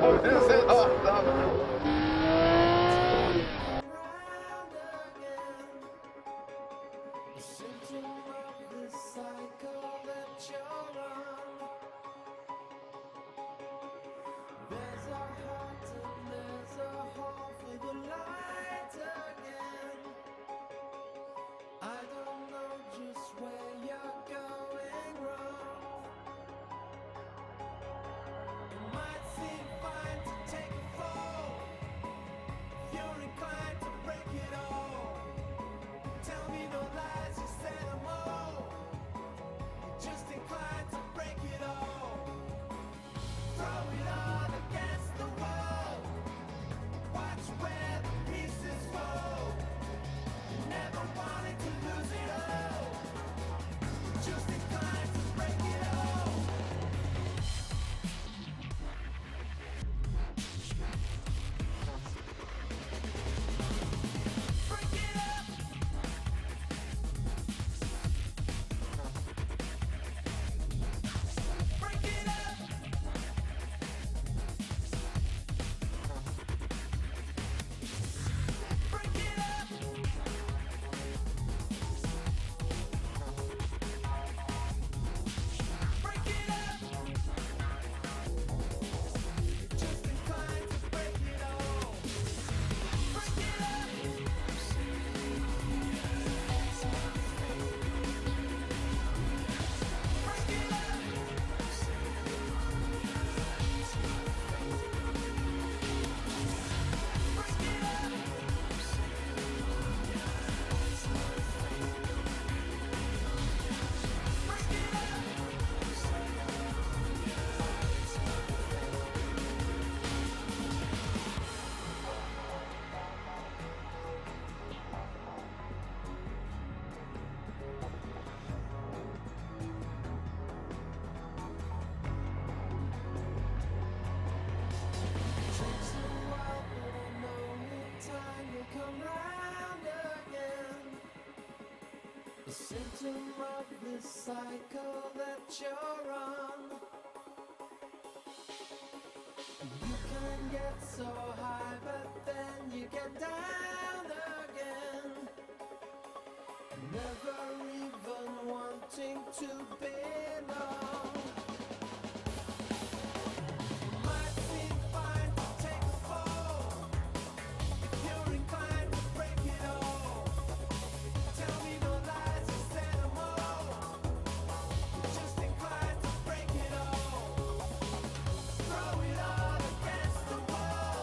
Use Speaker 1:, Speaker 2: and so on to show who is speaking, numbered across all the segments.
Speaker 1: Oh, this is awesome.
Speaker 2: The symptom of this cycle that you're on. You can get so high, but then you get down again. Never even wanting to belong. It might seem fine to take a fall. If you're inclined to break it all, tell me no lies, you said them all. You're just inclined to break it all. Throw it all against the wall.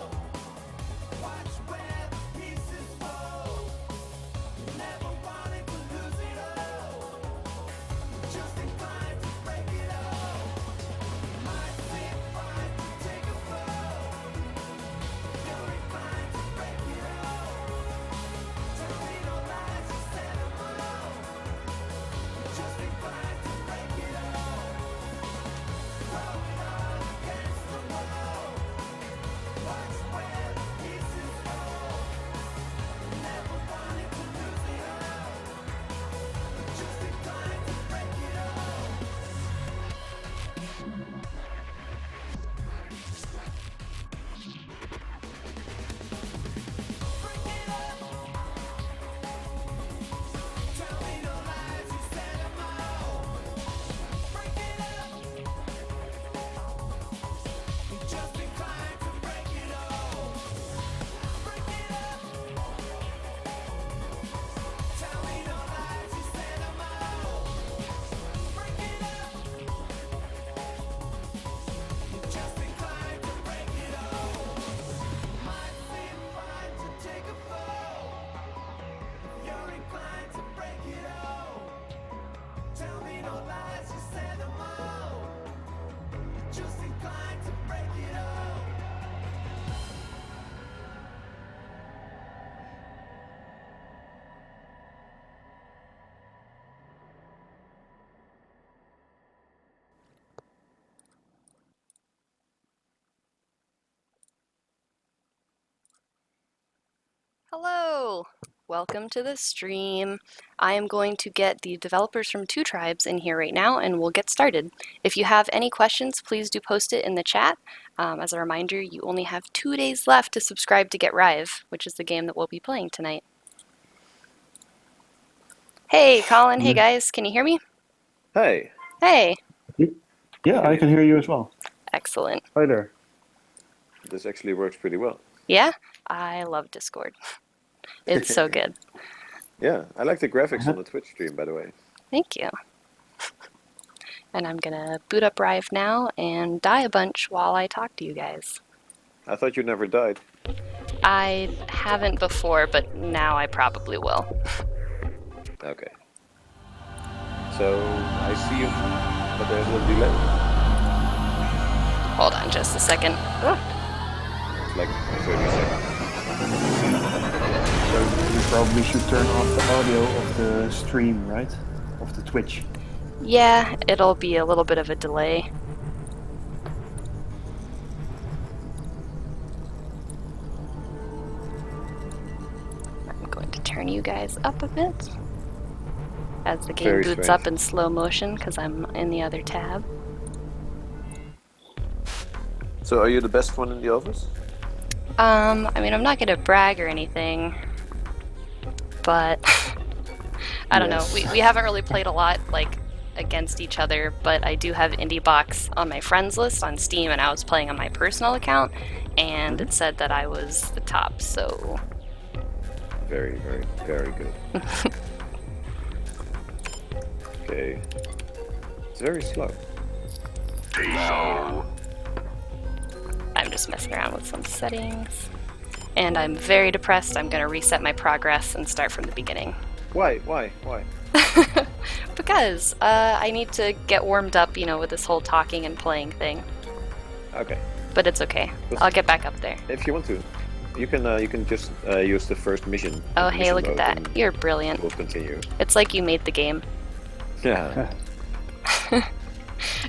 Speaker 2: Watch where the pieces fall. You never wanted to lose it all. You're just inclined to break it all. It might seem fine to take a fall. You're inclined to break it all. Tell me no lies, you said them all. You're just inclined to break it all. Throw it all against the wall. Watch where the pieces fall. You never wanted to lose it all. You're just inclined to break it all. Break it up. Tell me no lies, you said them all. Break it up. You're just inclined to break it all. Break it up. Tell me no lies, you said them all. Break it up. You're just inclined to break it all. Might seem fine to take a fall. You're inclined to break it all. Tell me no lies, you said them all. You're just inclined to break it all.
Speaker 3: Hello. Welcome to the stream. I am going to get the developers from Two Tribes in here right now and we'll get started. If you have any questions, please do post it in the chat. As a reminder, you only have 2 days left to subscribe to get RIVE, which is the game that we'll be playing tonight. Hey, Colin. Hey, guys. Can you hear me?
Speaker 1: Hey.
Speaker 3: Hey.
Speaker 4: Yeah, I can hear you as well.
Speaker 3: Excellent.
Speaker 4: Hi there.
Speaker 1: This actually works pretty well.
Speaker 3: Yeah? I love Discord. It's so good.
Speaker 1: Yeah, I like the graphics on the Twitch stream, by the way.
Speaker 3: Thank you. And I'm gonna boot up RIVE now and die a bunch while I talk to you guys.
Speaker 1: I thought you never died.
Speaker 3: I haven't before, but now I probably will.
Speaker 1: Okay. So, I see you, but there's a delay.
Speaker 3: Hold on just a second.
Speaker 1: It's like 30 seconds.
Speaker 4: So you probably should turn off the audio of the stream, right? Of the Twitch.
Speaker 3: Yeah, it'll be a little bit of a delay. I'm going to turn you guys up a bit as the game
Speaker 1: Very
Speaker 3: boots
Speaker 1: strange.
Speaker 3: up in slow motion because I'm in the other tab.
Speaker 1: So, are you the best one in the office?
Speaker 3: I mean, I'm not going to brag or anything, but I don't know. We haven't really played a lot, like, against each other, but I do have IndieBox on my friends list on Steam, and I was playing on my personal account, and it said that I was the top, so...
Speaker 1: Very, very, very good. Okay. It's very slow.
Speaker 3: I'm just messing around with some settings. And I'm very depressed. I'm going to reset my progress and start from the beginning.
Speaker 1: Why?
Speaker 3: Because I need to get warmed up, you know, with this whole talking and playing thing.
Speaker 1: Okay.
Speaker 3: But it's okay. I'll get back up there.
Speaker 1: If you want to, you can just use the first mission.
Speaker 3: Oh, hey,
Speaker 1: mission
Speaker 3: look at
Speaker 1: mode
Speaker 3: that.
Speaker 1: and
Speaker 3: You're brilliant.
Speaker 1: We'll continue.
Speaker 3: It's like you made the game.
Speaker 1: Yeah.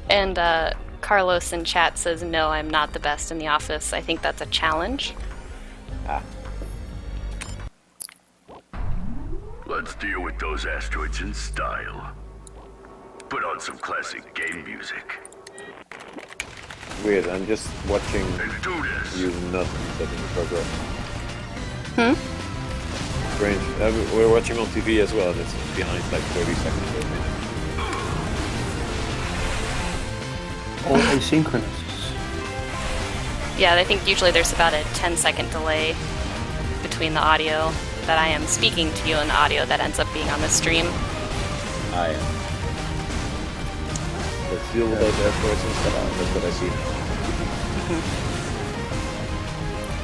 Speaker 3: And Carlos in chat says, no, I'm not the best in the office. I think that's a challenge.
Speaker 5: Let's deal with those asteroids in style. Put on some classic game music.
Speaker 1: Weird. I'm just watching
Speaker 5: Let's do this.
Speaker 1: you not setting the progress. Strange. We're watching on TV as well, and it's behind like 30 seconds. or something.
Speaker 4: All asynchronous.
Speaker 3: Yeah, I think usually there's about a 10-second delay between the audio that I am speaking to you and the audio that ends up being on the stream.
Speaker 1: I am. Let's deal with those airports and stuff. That's what I see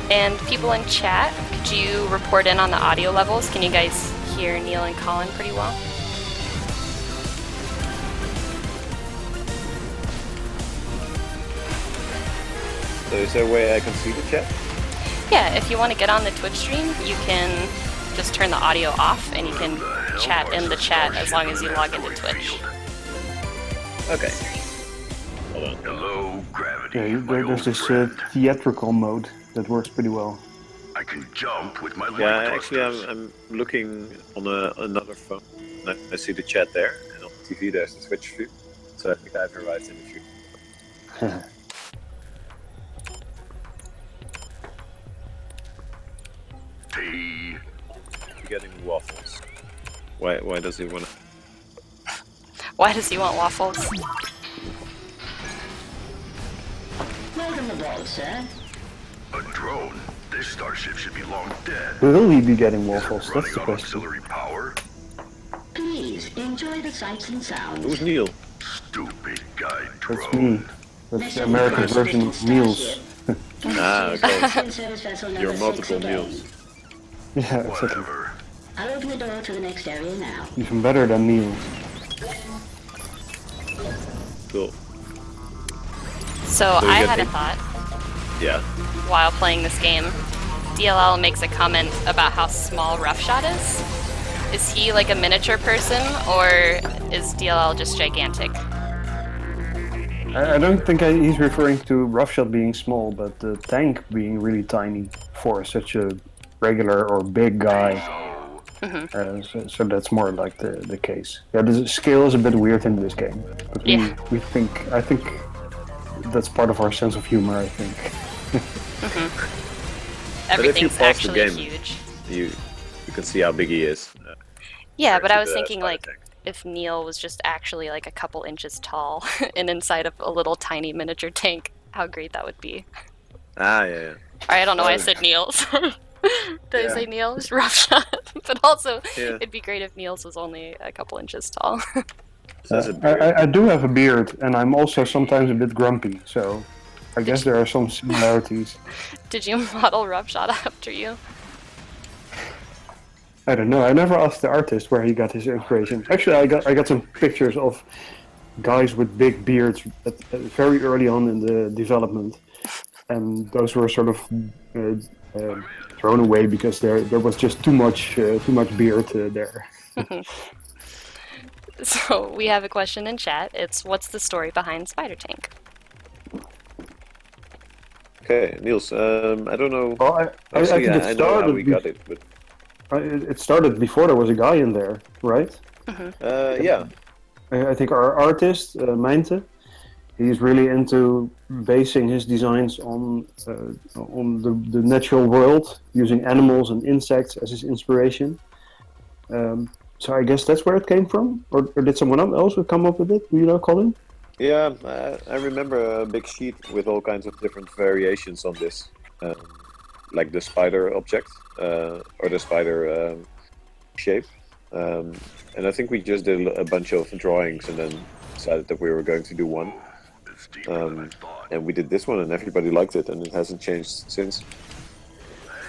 Speaker 1: now.
Speaker 3: And people in chat, could you report in on the audio levels? Can you guys hear Neil and Colin pretty well?
Speaker 1: So is there a way I can see the chat?
Speaker 3: Yeah, if you want to get on the Twitch stream, you can just turn the audio off and you can chat in the chat as long as you log into Twitch.
Speaker 1: Okay. Hold on.
Speaker 5: Hello, gravity.
Speaker 4: Yeah,
Speaker 5: my
Speaker 4: there's
Speaker 5: old
Speaker 4: this
Speaker 5: friend.
Speaker 4: theatrical mode that works pretty well.
Speaker 5: I can jump with my
Speaker 1: Yeah,
Speaker 5: leg
Speaker 1: actually,
Speaker 5: thrusters.
Speaker 1: I'm looking on another phone. I see the chat there, and on the TV there's the Switch view. So I think I've arrived in the view.
Speaker 5: Tea.
Speaker 1: You're getting waffles. Why does he want to?
Speaker 3: Why does he want waffles?
Speaker 6: Welcome aboard, sir.
Speaker 5: A drone. This starship should be long dead.
Speaker 4: Will he be getting
Speaker 5: Is it
Speaker 4: waffles? That's
Speaker 5: running
Speaker 4: the
Speaker 5: on
Speaker 4: question.
Speaker 5: auxiliary power?
Speaker 6: Please enjoy the sights and sounds.
Speaker 1: Who's Neil?
Speaker 5: Stupid guy drone.
Speaker 4: That's me. That's the American version of Niels.
Speaker 1: Ah, okay.
Speaker 6: Service vessel
Speaker 1: You're
Speaker 6: number
Speaker 1: multiple
Speaker 6: 6 again.
Speaker 1: Neils.
Speaker 4: Yeah, exactly.
Speaker 5: Whatever.
Speaker 6: I'll open the door to the next area now.
Speaker 4: Even better than Niels.
Speaker 1: Cool.
Speaker 3: So
Speaker 1: you
Speaker 3: I
Speaker 1: get
Speaker 3: had a
Speaker 1: the-
Speaker 3: thought
Speaker 1: Yeah.
Speaker 3: while playing this game. DLL makes a comment about how small Roughshot is. Is he like a miniature person, or is DLL just gigantic?
Speaker 4: I don't think he's referring to Roughshot being small, but the tank being really tiny for such a regular or big guy. So that's more like the case. Yeah, the scale is a bit weird in this game, but
Speaker 3: Yeah.
Speaker 4: I think that's part of our sense of humor. I think.
Speaker 1: But if you
Speaker 3: Everything's
Speaker 1: pause the
Speaker 3: actually
Speaker 1: game,
Speaker 3: huge.
Speaker 1: you can see how big he is.
Speaker 3: Yeah,
Speaker 1: compared
Speaker 3: but
Speaker 1: to
Speaker 3: I was
Speaker 1: the
Speaker 3: thinking
Speaker 1: spider
Speaker 3: like
Speaker 1: tank.
Speaker 3: if Neil was just actually like a couple inches tall and inside of a little tiny miniature tank, how great that would be.
Speaker 1: Ah, yeah, yeah.
Speaker 3: Or I don't know why I
Speaker 1: Um,
Speaker 3: said Neil. Sorry. Did I
Speaker 1: Yeah.
Speaker 3: say Neil? It's rough shot. But also,
Speaker 1: Yeah.
Speaker 3: it'd be great if Neil's was only a couple inches tall.
Speaker 1: So that's a beard.
Speaker 4: I do have a beard, and I'm also sometimes a bit grumpy. So I guess
Speaker 3: you-
Speaker 4: there are some similarities.
Speaker 3: Did you model rough shot after you?
Speaker 4: I don't know. I never asked the artist where he got his inspiration. Actually, I got some pictures of guys with big beards very early on in the development, and those were sort of thrown away because there was just too much beard there.
Speaker 3: So we have a question in chat. It's what's the story behind Spider Tank?
Speaker 1: Okay, Niels. I don't know.
Speaker 4: Well, I
Speaker 1: Actually,
Speaker 4: think
Speaker 1: yeah, I know how we got it, but
Speaker 4: it started before there was a guy in there, right?
Speaker 1: yeah.
Speaker 4: I think our artist, Meinte, he's really into basing his designs on the natural world, using animals and insects as his inspiration. So I guess that's where it came from, or did someone else come up with it? Do you know, Colin?
Speaker 1: Yeah, I remember a big sheet with all kinds of different variations on this, like the spider object or the spider shape. And I think we just did a bunch of drawings and then decided that we were going to do one. And we did this one, and everybody liked it, and it hasn't changed since.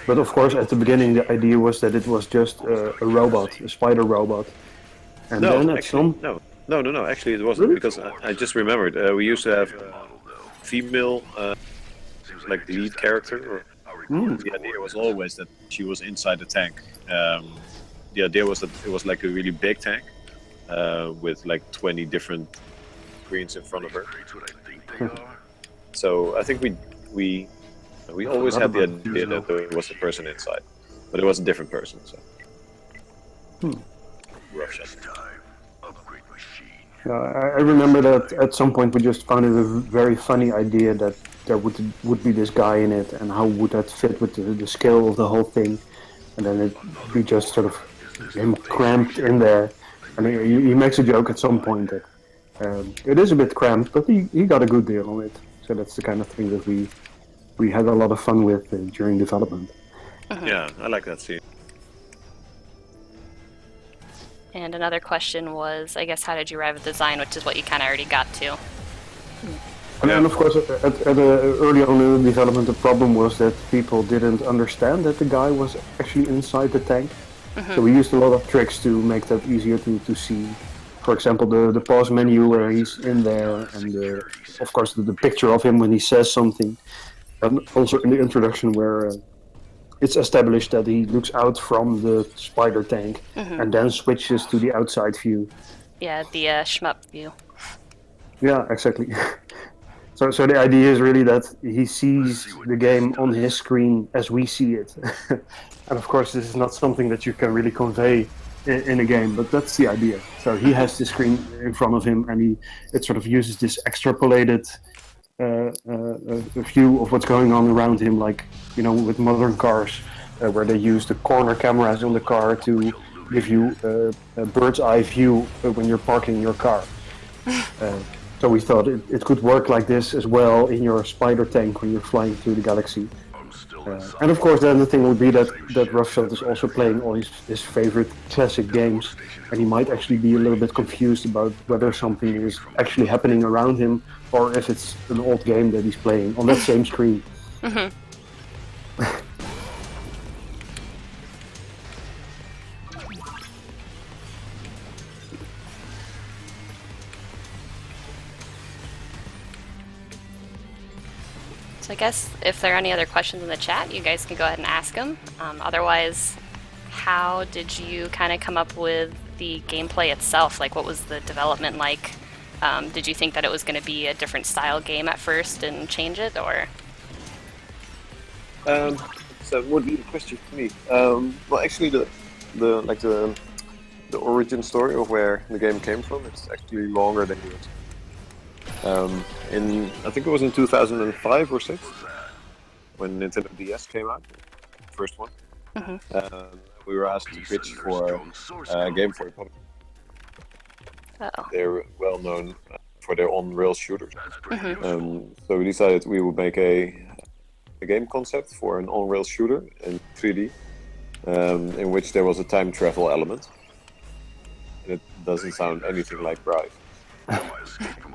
Speaker 4: But of course, at the beginning, the idea was that it was just a robot, a spider robot. And
Speaker 1: No,
Speaker 4: then at
Speaker 1: actually,
Speaker 4: some
Speaker 1: no. Actually, it wasn't
Speaker 4: Really?
Speaker 1: because I just remembered. We used to have female, like the lead character. The idea was always that she was inside the tank. The idea was that it was like a really big tank with like 20 different screens in front of her. So I think we always had the idea that there was a person inside, but it was a different person. So rough shot.
Speaker 4: I remember that at some point we just found it a very funny idea that there would be this guy in it, and how would that fit with the scale of the whole thing, and then we just sort of him cramped in there, and he makes a joke at some point that it is a bit cramped, but he got a good deal on it. So that's the kind of thing that we had a lot of fun with during development.
Speaker 1: Yeah, I like that scene.
Speaker 3: And another question was, I guess, how did you arrive at design, which is what you kind of already got to.
Speaker 4: And of course, early on in the development, the problem was that people didn't understand that the guy was actually inside the tank. So we used a lot of tricks to make that easier to see. For example, the pause menu where he's in there, and of course the picture of him when he says something. And also in the introduction where it's established that he looks out from the spider tank and then switches to the outside view.
Speaker 3: Yeah, the shmup view.
Speaker 4: Yeah, exactly. So the idea is really that he sees the game on his screen as we see it. And of course, this is not something that you can really convey in a game, but that's the idea. So he has the screen in front of him, and it sort of uses this extrapolated view of what's going on around him, like, you know, with modern cars, where they use the corner cameras on the car to give you a bird's eye view when you're parking your car. So we thought it could work like this as well in your spider tank when you're flying through the galaxy. And of course, then the thing would be that Roughshot is also playing all his favorite classic games, and he might actually be a little bit confused about whether something is actually happening around him or if it's an old game that he's playing on that same screen.
Speaker 3: So I guess if there are any other questions in the chat, you guys can go ahead and ask them. Otherwise, how did you kind of come up with the gameplay itself? Like, what was the development like? Did you think that it was going to be a different style game at first and change it, or?
Speaker 1: So what would be the question for me? Well, actually, the the origin story of where the game came from. It's actually longer than you expect. I think it was in 2005 or 6 when Nintendo DS came out, the first one. We were asked to pitch for a game for Republic.
Speaker 3: Oh.
Speaker 1: They're well known for their on-rail shooters. So we decided we would make a game concept for an on-rail shooter in 3D, in which there was a time travel element. And it doesn't sound anything like RIVE.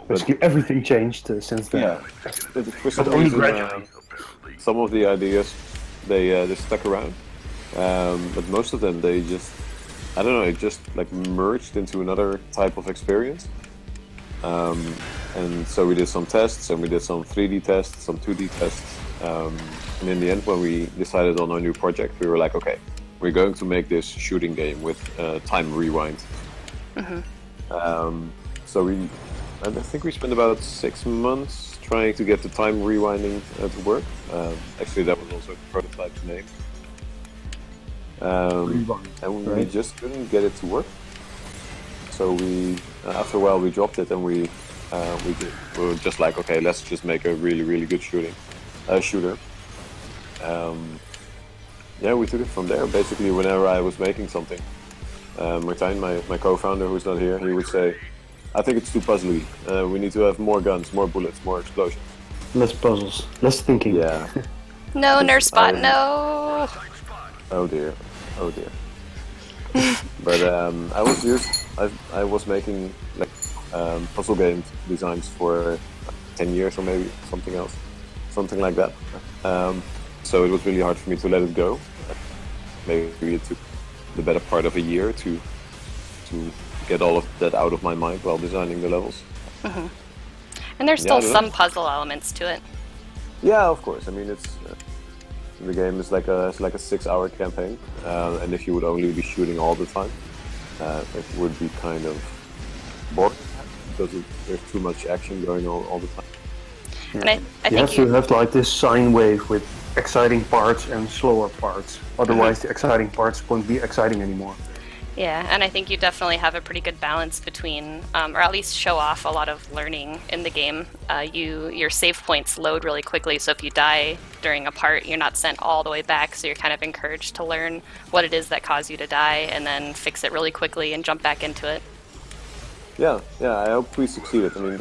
Speaker 4: Basically, everything changed since then.
Speaker 1: Yeah, for some
Speaker 4: But only
Speaker 1: reason,
Speaker 4: gradually.
Speaker 1: some of the ideas they stuck around, but most of them they just, I don't know, it just like merged into another type of experience. And so we did some tests, and we did some 3D tests, some 2D tests, and in the end, when we decided on our new project, we were like, okay, we're going to make this shooting game with time rewind. So I think we spent about 6 months trying to get the time rewinding to work. Actually, that was also the prototype's name. And we just couldn't get it to work. So after a while, we dropped it, and we were just like, okay, let's just make a really, really good shooter. Yeah, we took it from there. Basically, whenever I was making something, Martijn, my co-founder, who's not here, he would say, I think it's too puzzly. We need to have more guns, more bullets, more explosions.
Speaker 4: Less puzzles, less thinking.
Speaker 1: Yeah.
Speaker 3: No, Nurse Spot, no!
Speaker 1: Oh dear. But I was making like puzzle game designs for 10 years or maybe something like that. So it was really hard for me to let it go. Maybe it took the better part of a year to get all of that out of my mind while designing the levels.
Speaker 3: And there's still some puzzle elements to it.
Speaker 1: Yeah, of course. I mean, it's the game is like a 6-hour campaign, and if you would only be shooting all the time, it would be kind of boring because there's too much action going on all the time.
Speaker 3: And I
Speaker 4: You
Speaker 3: think
Speaker 4: have to have like this sine wave with exciting parts and slower parts. Otherwise, the exciting parts won't be exciting anymore.
Speaker 3: Yeah, and I think you definitely have a pretty good balance between, or at least show off a lot of learning in the game. Your save points load really quickly, so if you die during a part, you're not sent all the way back, so you're kind of encouraged to learn what it is that caused you to die, and then fix it really quickly and jump back into it.
Speaker 1: Yeah, I hope we succeeded. I mean,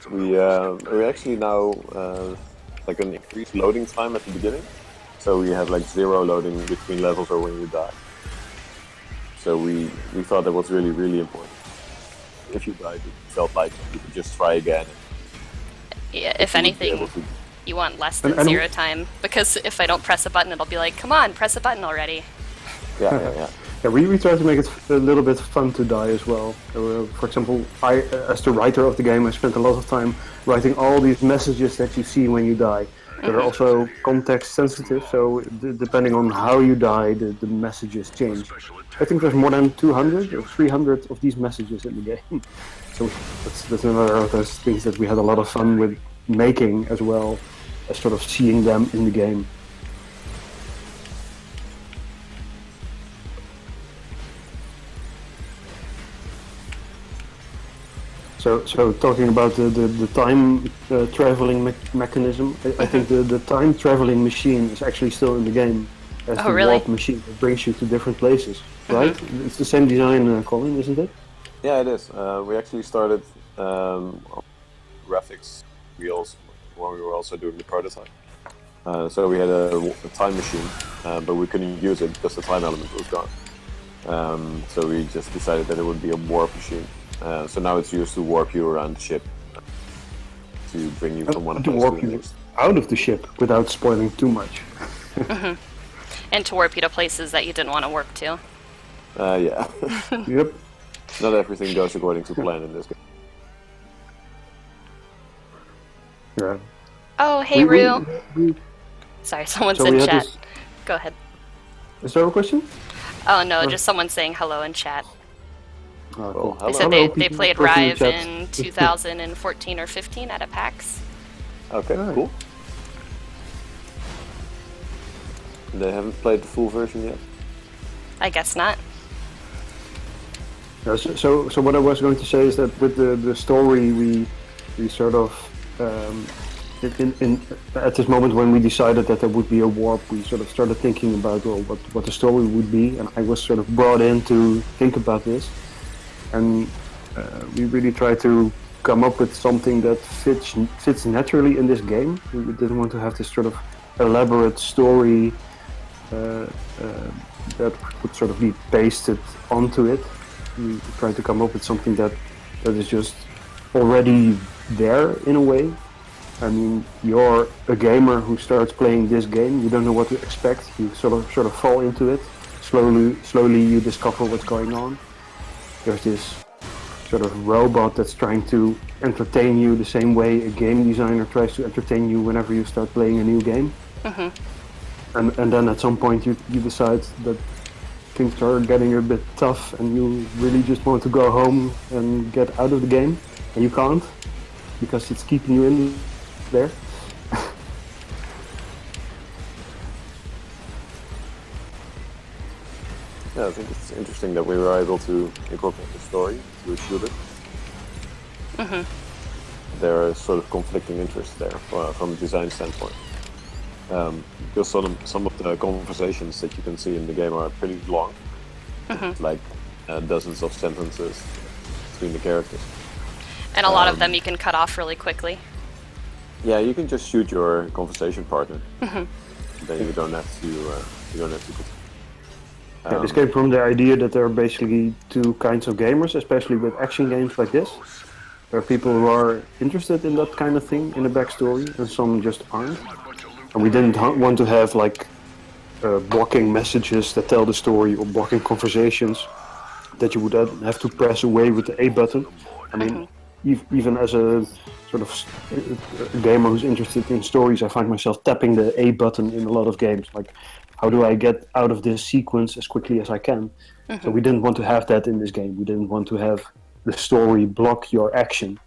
Speaker 1: we actually now like an increased loading time at the beginning, so we have like 0 loading between levels or when you die. So we thought that was really, really important. If you died, it felt like you could just try again.
Speaker 3: Yeah, if anything, you want less than
Speaker 4: And
Speaker 3: 0 time, because if I don't press a button, it'll be like, come on, press a button already.
Speaker 1: Yeah.
Speaker 4: Yeah, we try to make it a little bit fun to die as well. For example, I, as the writer of the game, I spent a lot of time writing all these messages that you see when you die. They're also context sensitive, so depending on how you die, the messages change. I think there's more than 200 or 300 of these messages in the game. So that's another of those things that we had a lot of fun with making, as well as sort of seeing them in the game. So talking about the time traveling mechanism, I think the time traveling machine is actually still in the game as the warp machine that brings you to different places, right? It's the same design, Colin, isn't it?
Speaker 1: Yeah, it is. We actually started graphics wheels when we were also doing the prototype. So we had a time machine, but we couldn't use it because the time element was gone. So we just decided that it would be a warp machine. So now it's used to warp you around the ship, to bring you from one place to the next.
Speaker 4: Out of the ship without spoiling too much.
Speaker 3: And to warp you to places that you didn't want to warp to.
Speaker 1: Yeah.
Speaker 4: Yep.
Speaker 1: Not everything goes according to plan in this game.
Speaker 4: Yeah.
Speaker 3: Oh, hey, Rue. Sorry, someone's in chat. Go ahead.
Speaker 4: Is there a question?
Speaker 3: Oh, no, just someone saying hello in chat.
Speaker 4: Oh, cool.
Speaker 3: They said they played RIVE in 2014 or 15 at a PAX.
Speaker 1: Okay, cool. They haven't played the full version yet?
Speaker 3: I guess not.
Speaker 4: So what I was going to say is that with the story, we sort of at this moment when we decided that there would be a warp, we sort of started thinking about what the story would be, and I was sort of brought in to think about this, and we really tried to come up with something that fits naturally in this game. We didn't want to have this sort of elaborate story that would sort of be pasted onto it. We tried to come up with something that is just already there in a way. I mean, you're a gamer who starts playing this game. You don't know what to expect. You sort of fall into it. Slowly you discover what's going on. There's this sort of robot that's trying to entertain you the same way a game designer tries to entertain you whenever you start playing a new game. And then at some point you decide that things are getting a bit tough and you really just want to go home and get out of the game, and you can't because it's keeping you in there.
Speaker 1: Yeah, I think it's interesting that we were able to incorporate the story to a shooter. There are sort of conflicting interests there from a design standpoint. Because some of the conversations that you can see in the game are pretty long, like dozens of sentences between the characters.
Speaker 3: And a lot of them you can cut off really quickly.
Speaker 1: Yeah, you can just shoot your conversation partner. Then you don't have to.
Speaker 4: Yeah, this came from the idea that there are basically two kinds of gamers, especially with action games like this. There are people who are interested in that kind of thing, in the backstory, and some just aren't. And we didn't want to have like blocking messages that tell the story or blocking conversations that you would have to press away with the A button. I mean, even as a sort of a gamer who's interested in stories, I find myself tapping the A button in a lot of games. Like, how do I get out of this sequence as quickly as I can? So we didn't want to have that in this game. We didn't want to have the story block your action.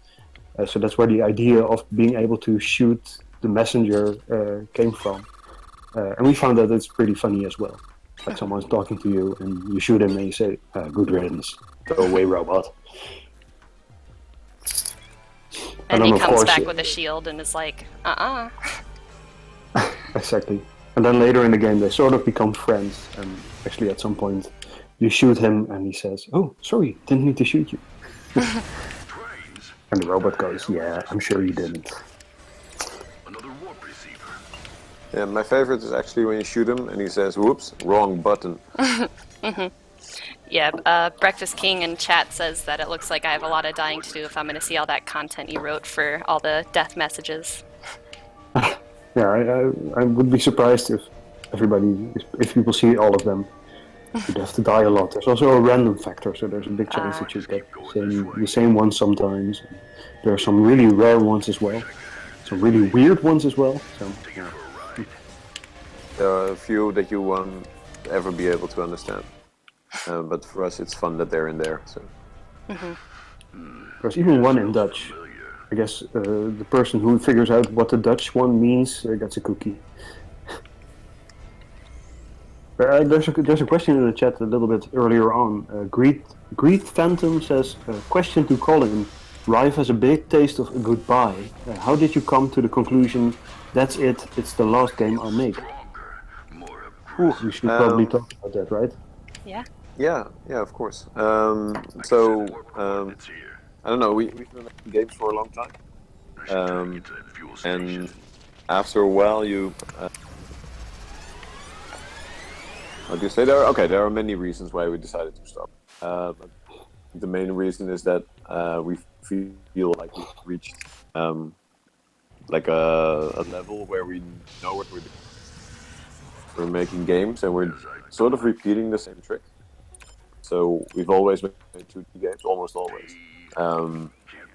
Speaker 4: So that's where the idea of being able to shoot the messenger came from. And we found that it's pretty funny as well. Like someone's talking to you and you shoot him and you say, good riddance, go away robot.
Speaker 3: And he
Speaker 4: then, of
Speaker 3: comes
Speaker 4: course,
Speaker 3: back with a shield and is like,
Speaker 4: Exactly. And then later in the game they sort of become friends, and actually at some point you shoot him and he says, oh, sorry, didn't mean to shoot you. And the robot goes, yeah, I'm sure you didn't.
Speaker 5: Another warp receiver.
Speaker 1: Yeah, my favorite is actually when you shoot him and he says, whoops, wrong button.
Speaker 3: Yeah, Breakfast King in chat says that it looks like I have a lot of dying to do if I'm going to see all that content you wrote for all the death messages.
Speaker 4: Yeah, I would be surprised if people see all of them. You'd have to die a lot. There's also a random factor, so there's a big chance that you get the same ones sometimes. There are some really rare ones as well. Some really weird ones as well. So, yeah.
Speaker 1: There are a few that you won't ever be able to understand. But for us it's fun that they're in there. So.
Speaker 4: There's even one in Dutch. I guess the person who figures out what the Dutch one means gets a cookie. There's a question in the chat a little bit earlier on. Greed Phantom says, question to Colin. RIVE has a big taste of a goodbye. How did you come to the conclusion, that's it, it's the last game I'll make? Ooh, we should probably talk about that, right?
Speaker 3: Yeah.
Speaker 1: Yeah, of course. I don't know, we've been making games for a long time. And after a while you... how do you say? There are many reasons why we decided to stop. But the main reason is that we feel like we've reached like a level where we know what we're doing. We're making games and we're sort of repeating the same trick. So we've always made 2D games, almost always.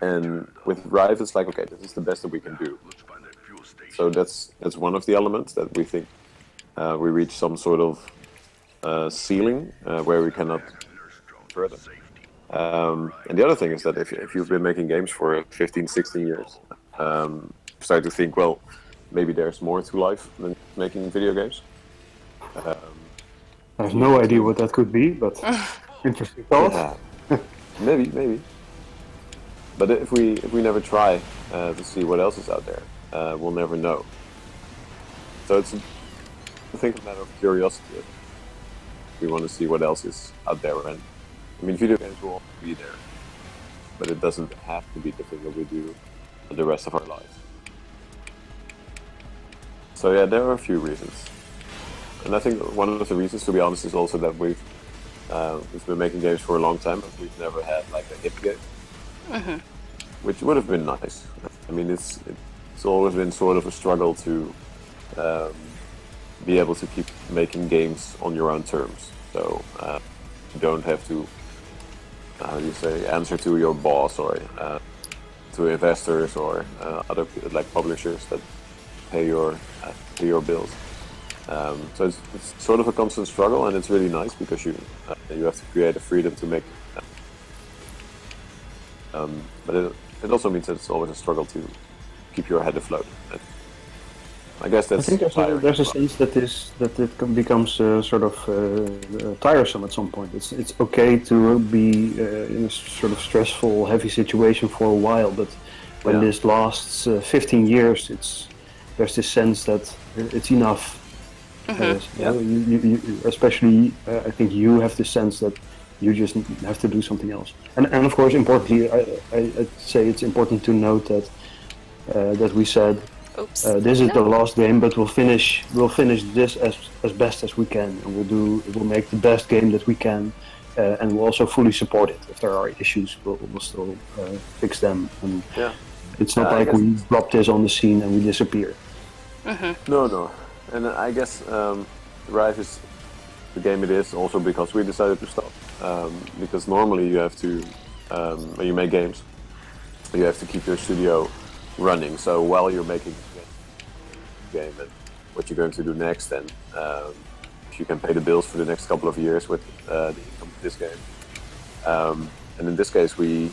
Speaker 1: And with RIVE, it's like, okay, this is the best that we can do. So that's one of the elements that we think we reach some sort of ceiling where we cannot further. And the other thing is that if you've been making games for 15, 16 years, you start to think, well, maybe there's more to life than making video games.
Speaker 4: I have no idea what that could be, but interesting thought.
Speaker 1: Yeah, maybe. But if we never try to see what else is out there, we'll never know. So it's, I think, a matter of curiosity. We want to see what else is out there, and I mean, video games will always be there, but it doesn't have to be the thing that we do the rest of our lives. So yeah, there are a few reasons, and I think one of the reasons, to be honest, is also that we've been making games for a long time, but we've never had like a hit game, which would have been nice. I mean, it's always been sort of a struggle to be able to keep making games on your own terms. So you don't have to, how do you say, answer to your boss or to investors or other like publishers that pay your bills. So it's sort of a constant struggle, and it's really nice because you have to create a freedom to make. But it also means that it's always a struggle to keep your head afloat. I guess that's.
Speaker 4: I think there's a sense that becomes sort of tiresome at some point. It's okay to be in a sort of stressful, heavy situation for a while, but when this lasts 15 years, there's this sense that it's enough. You, especially, I think you have the sense that you just have to do something else. And of course, importantly, I'd say it's important to note that that we said. This is the last game, but we'll finish this as best as we can, and we'll make the best game that we can, and we'll also fully support it. If there are issues, we'll still fix them. And it's not like we drop this on the scene and we disappear.
Speaker 1: No, and I guess RIVE is the game it is also because we decided to stop. Because normally you have to, when you make games, you have to keep your studio running. So while you're making the game and what you're going to do next, and if you can pay the bills for the next couple of years with the income of this game. And in this case, we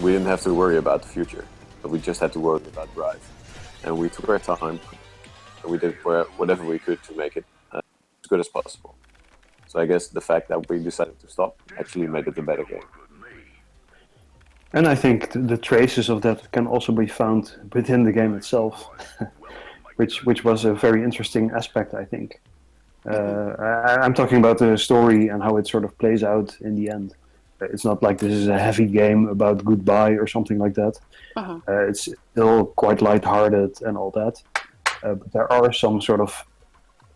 Speaker 1: didn't have to worry about the future, but we just had to worry about RIVE. And we took our time, and we did whatever we could to make it as good as possible. So I guess the fact that we decided to stop actually made it a better game.
Speaker 4: And I think the traces of that can also be found within the game itself, which was a very interesting aspect, I think. I'm talking about the story and how it sort of plays out in the end. It's not like this is a heavy game about goodbye or something like that. It's still quite lighthearted and all that. But there are some sort of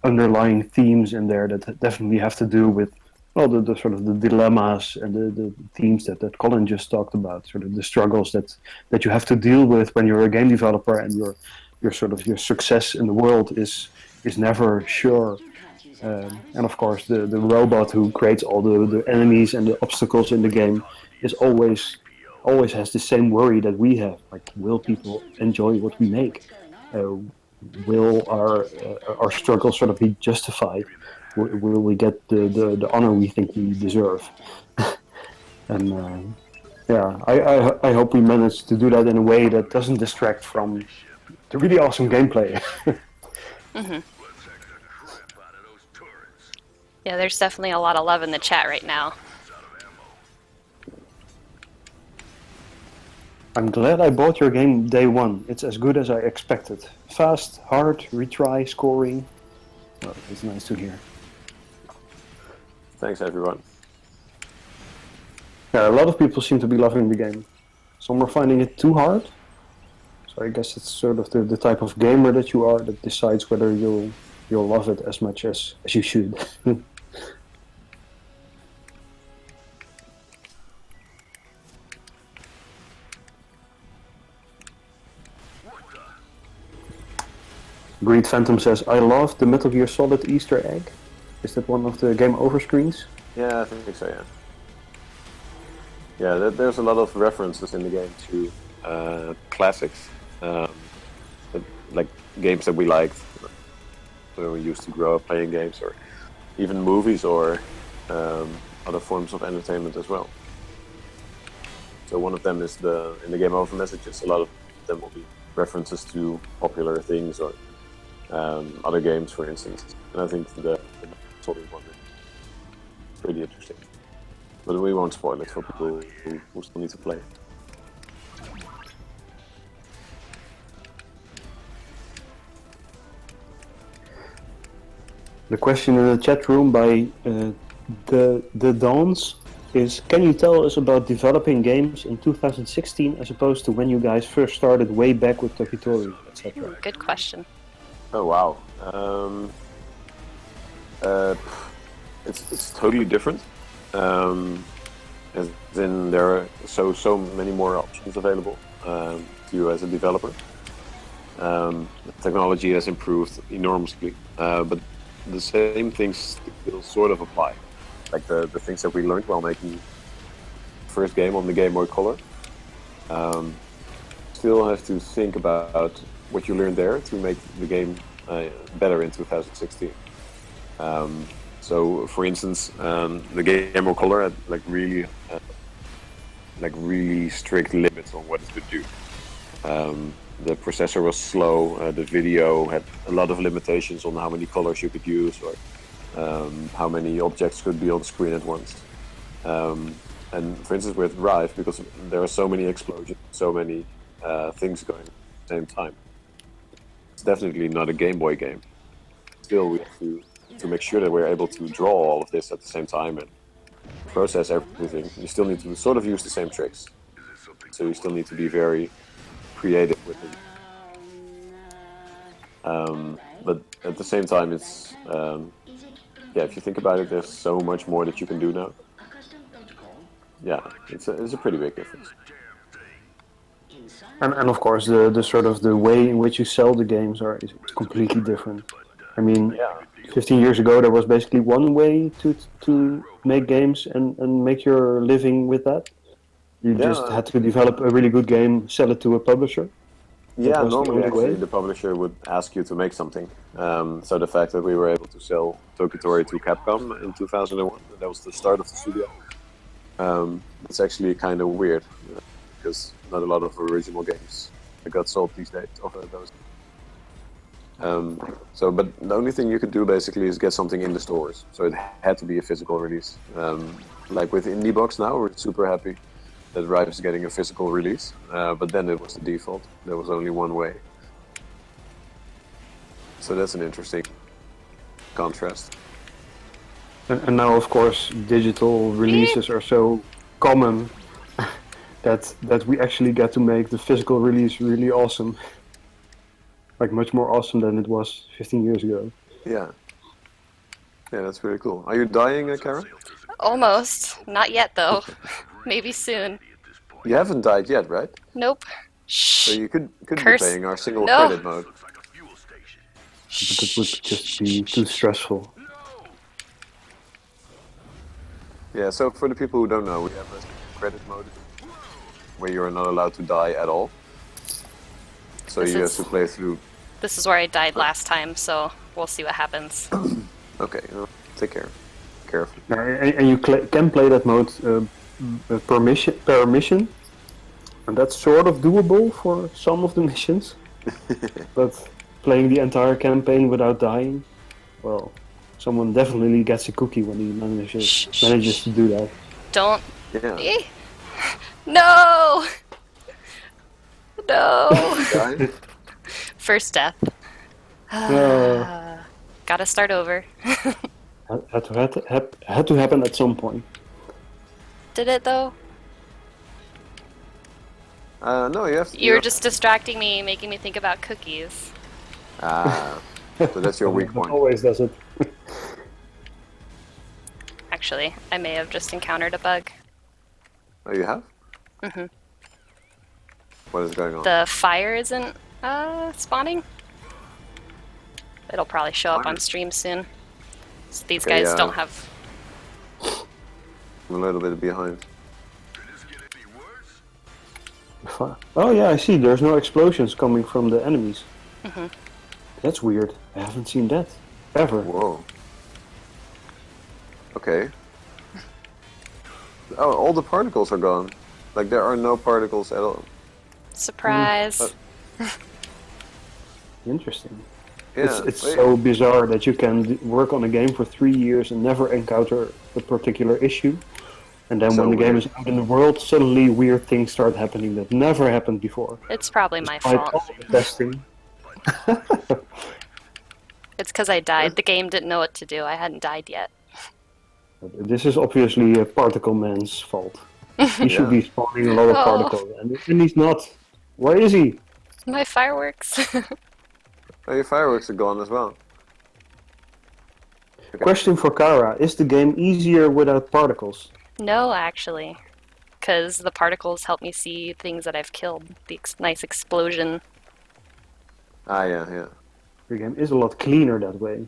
Speaker 4: underlying themes in there that definitely have to do with the sort of the dilemmas and the themes that Colin just talked about, sort of the struggles that you have to deal with when you're a game developer and your success in the world is never sure. And of course the robot who creates all the enemies and the obstacles in the game is always has the same worry that we have, like, will people enjoy what we make? Will our struggles sort of be justified? Will we get the honor we think we deserve? And I hope we manage to do that in a way that doesn't distract from the really awesome gameplay.
Speaker 3: Yeah, there's definitely a lot of love in the chat right now.
Speaker 4: I'm glad I bought your game day one. It's as good as I expected. Fast, hard, retry, scoring. Well, it's nice to hear.
Speaker 1: Thanks, everyone.
Speaker 4: Yeah, a lot of people seem to be loving the game. Some are finding it too hard. So I guess it's sort of the type of gamer that you are that decides whether you'll love it as much as you should. Greed Phantom says, I love the Metal Gear Solid Easter egg. Is that one of the game over screens?
Speaker 1: Yeah, I think so, yeah. Yeah, there's a lot of references in the game to classics. Like games that we liked when we used to grow up playing games, or even movies, or other forms of entertainment as well. So one of them is in the game over messages. A lot of them will be references to popular things or other games, for instance. And I think the one pretty interesting. But we won't spoil it for people who still need to play.
Speaker 4: The question in the chat room by the Dawns is: can you tell us about developing games in 2016 as opposed to when you guys first started way back with Tokitori, etc.?
Speaker 3: Good question.
Speaker 1: Oh wow. It's totally different. As in there are so many more options available to you as a developer. The technology has improved enormously, but the same things still sort of apply. Like the things that we learned while making the first game on the Game Boy Color. Still have to think about what you learned there to make the game better in 2016. So, for instance, the Game Boy Color had really strict limits on what it could do. The processor was slow. The video had a lot of limitations on how many colors you could use or how many objects could be on screen at once. And for instance, with RIVE, because there are so many explosions, so many things going at the same time, it's definitely not a Game Boy game. Still, we have to make sure that we're able to draw all of this at the same time and process everything. You still need to sort of use the same tricks. So you still need to be very creative with it. But at the same time, it's if you think about it, there's so much more that you can do now. Yeah, it's a pretty big difference.
Speaker 4: And of course, the sort of the way in which you sell the games is completely different. I mean, 15 years ago, there was basically one way to make games and make your living with that. You just had to develop a really good game, sell it to a publisher.
Speaker 1: Yeah,
Speaker 4: was the
Speaker 1: normally
Speaker 4: only
Speaker 1: actually
Speaker 4: way.
Speaker 1: the publisher would ask you to make something. So the fact that we were able to sell Tokitori to Capcom in 2001, that was the start of the studio. It's actually kind of weird because not a lot of original games got sold these days. Of those. But the only thing you could do basically is get something in the stores. So it had to be a physical release. Like with IndieBox now, we're super happy that RIVE is getting a physical release. But then it was the default. There was only one way. So that's an interesting contrast.
Speaker 4: And now, of course, digital releases are so common that we actually get to make the physical release really awesome. Like much more awesome than it was 15 years ago.
Speaker 1: Yeah. Yeah, that's really cool. Are you dying, Karen?
Speaker 3: Almost. Not yet, though. Maybe soon.
Speaker 1: You haven't died yet, right?
Speaker 3: Nope.
Speaker 1: So
Speaker 3: Shh.
Speaker 1: you could be
Speaker 3: Curse.
Speaker 1: playing our single
Speaker 3: No.
Speaker 1: credit mode.
Speaker 4: But it would just be too stressful.
Speaker 1: Yeah, so for the people who don't know, we have a credit mode where you're not allowed to die at all. So
Speaker 3: This
Speaker 1: you
Speaker 3: is-
Speaker 1: have to play through.
Speaker 3: This is where I died last time, so we'll see what happens.
Speaker 1: Okay, take care. Careful.
Speaker 4: And you can play that mode per mission, and that's sort of doable for some of the missions. But playing the entire campaign without dying, well, someone definitely gets a cookie when he manages to do that.
Speaker 3: Don't.
Speaker 1: Yeah.
Speaker 3: Eh? No! No!
Speaker 1: Die?
Speaker 3: First death. Gotta start over.
Speaker 4: Had to happen at some point.
Speaker 3: Did it though?
Speaker 1: No, you have to.
Speaker 3: You were just distracting me, making me think about cookies.
Speaker 1: Ah, so that's your weak
Speaker 4: It
Speaker 1: point.
Speaker 4: always does it.
Speaker 3: Actually, I may have just encountered a bug.
Speaker 1: Oh, you have?
Speaker 3: Mhm.
Speaker 1: What is going on?
Speaker 3: The fire isn't spawning. It'll probably show up on stream soon. So these
Speaker 1: Okay,
Speaker 3: guys
Speaker 1: yeah.
Speaker 3: don't have.
Speaker 1: I'm a little bit behind.
Speaker 4: Oh yeah, I see. There's no explosions coming from the enemies.
Speaker 3: Mhm.
Speaker 4: That's weird. I haven't seen that ever.
Speaker 1: Whoa. Okay. Oh, all the particles are gone. Like there are no particles at all.
Speaker 3: Surprise!
Speaker 1: Mm.
Speaker 4: Interesting. It's so bizarre that you can work on a game for 3 years and never encounter a particular issue. And then
Speaker 1: So
Speaker 4: when the game
Speaker 1: weird.
Speaker 4: is out in the world, suddenly weird things start happening that never happened before.
Speaker 3: It's probably my
Speaker 4: Despite
Speaker 3: fault.
Speaker 4: all the testing.
Speaker 3: It's because I died. The game didn't know what to do. I hadn't died yet.
Speaker 4: This is obviously a Particle Man's fault. He should be spawning a lot of
Speaker 3: Oh.
Speaker 4: particles, and he's not. Where is he?
Speaker 3: My fireworks.
Speaker 1: Oh, your fireworks are gone as well.
Speaker 4: Question for Kara: is the game easier without particles?
Speaker 3: No, actually. Because the particles help me see things that I've killed. The nice explosion.
Speaker 1: Ah, yeah.
Speaker 4: The game is a lot cleaner that way.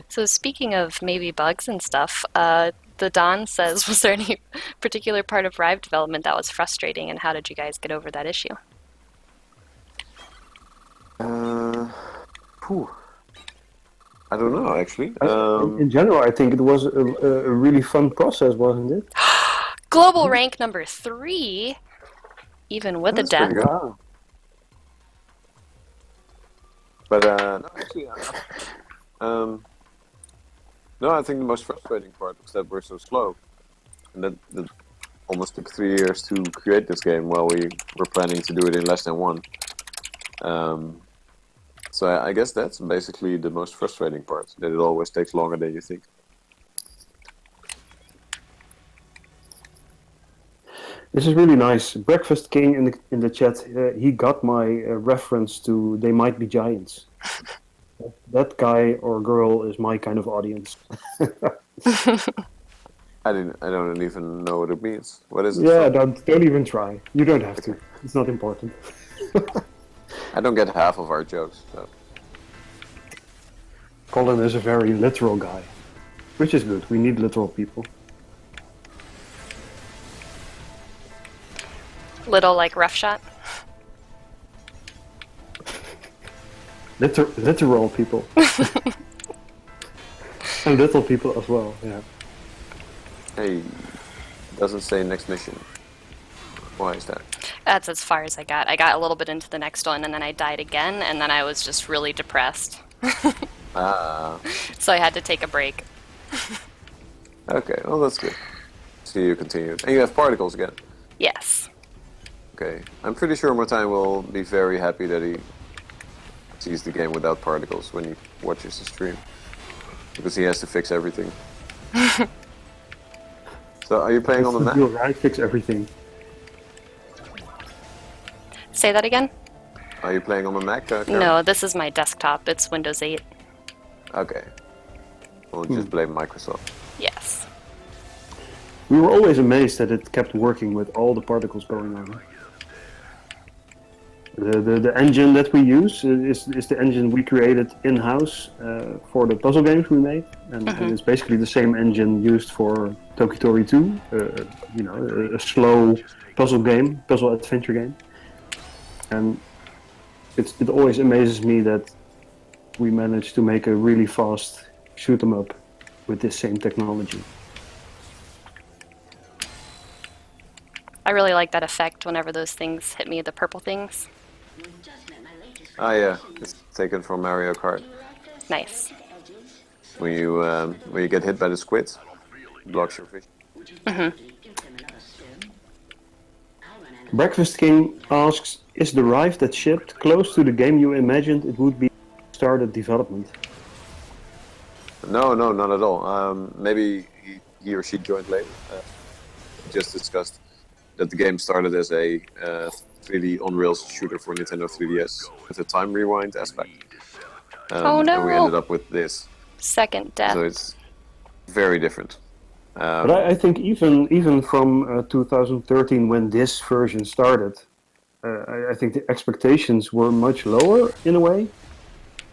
Speaker 3: So speaking of maybe bugs and stuff, the Don says, was there any particular part of RIVE development that was frustrating, and how did you guys get over that issue?
Speaker 1: I don't know, actually.
Speaker 4: In general, I think it was a really fun process, wasn't it?
Speaker 3: Global rank number 3, even with a
Speaker 1: That's
Speaker 3: death.
Speaker 1: pretty good.
Speaker 4: Wow.
Speaker 1: But no, actually, no, I think the most frustrating part was that we're so slow, and that almost took 3 years to create this game while we were planning to do it in less than one. So I guess that's basically the most frustrating part, that it always takes longer than you think.
Speaker 4: This is really nice. Breakfast King in the chat, he got my reference to They Might Be Giants. That guy or girl is my kind of audience.
Speaker 1: I don't even know what it means. What is it?
Speaker 4: Yeah,
Speaker 1: from?
Speaker 4: don't even try. You don't have to. It's not important.
Speaker 1: I don't get half of our jokes. So.
Speaker 4: Colin is a very literal guy, which is good. We need literal people.
Speaker 3: Little like rough shot.
Speaker 4: Literal people. And little people as well, yeah.
Speaker 1: Hey, doesn't say next mission. Why is that?
Speaker 3: That's as far as I got. I got a little bit into the next one, and then I died again, and then I was just really depressed.
Speaker 1: Ah,
Speaker 3: So I had to take a break.
Speaker 1: okay. Well, that's good. See you continued. And you have particles again.
Speaker 3: Yes.
Speaker 1: Okay. I'm pretty sure Martijn will be very happy that he sees the game without particles when he watches the stream. Because he has to fix everything. So, are you playing on the Mac?
Speaker 4: You're right, fix everything.
Speaker 3: Say that again?
Speaker 1: Are you playing on the Mac? Karen?
Speaker 3: No, this is my desktop. It's Windows 8.
Speaker 1: Okay. We'll just blame Microsoft.
Speaker 3: Yes.
Speaker 4: We were always amazed that it kept working with all the particles going on. The engine that we use is the engine we created in-house for the puzzle games we made, and it's basically the same engine used for Tokitori 2, you know, a slow puzzle adventure game. And it always amazes me that we managed to make a really fast shoot 'em up with this same technology.
Speaker 3: I really like that effect whenever those things hit me, the purple things.
Speaker 1: Ah, yeah. It's taken from Mario Kart.
Speaker 3: Nice.
Speaker 1: When you get hit by the squids, it blocks your vision.
Speaker 4: Breakfast King asks, is the RIVE that shipped close to the game you imagined it would be started development?
Speaker 1: No, not at all. Maybe he or she joined late. Just discussed that the game started as a 3D on-rails shooter for Nintendo 3DS with a time rewind aspect.
Speaker 3: Oh no!
Speaker 1: And we ended up with this.
Speaker 3: Second death.
Speaker 1: So it's very different.
Speaker 4: But I think even from 2013, when this version started, I think the expectations were much lower in a way.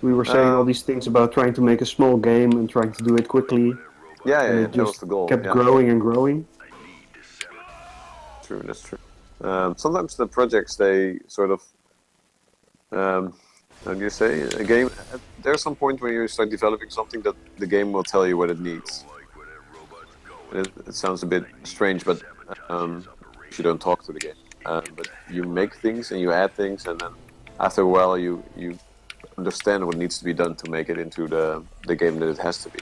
Speaker 4: We were saying all these things about trying to make a small game and trying to do it quickly.
Speaker 1: Yeah,
Speaker 4: And it
Speaker 1: that was
Speaker 4: just
Speaker 1: the goal.
Speaker 4: kept
Speaker 1: yeah.
Speaker 4: growing and growing.
Speaker 1: True, that's true. Sometimes the projects, they sort of, how do you say, a game, there's some point when you start developing something that the game will tell you what it needs. It sounds a bit strange, but you don't talk to the game. But you make things and you add things, and then after a while you understand what needs to be done to make it into the game that it has to be.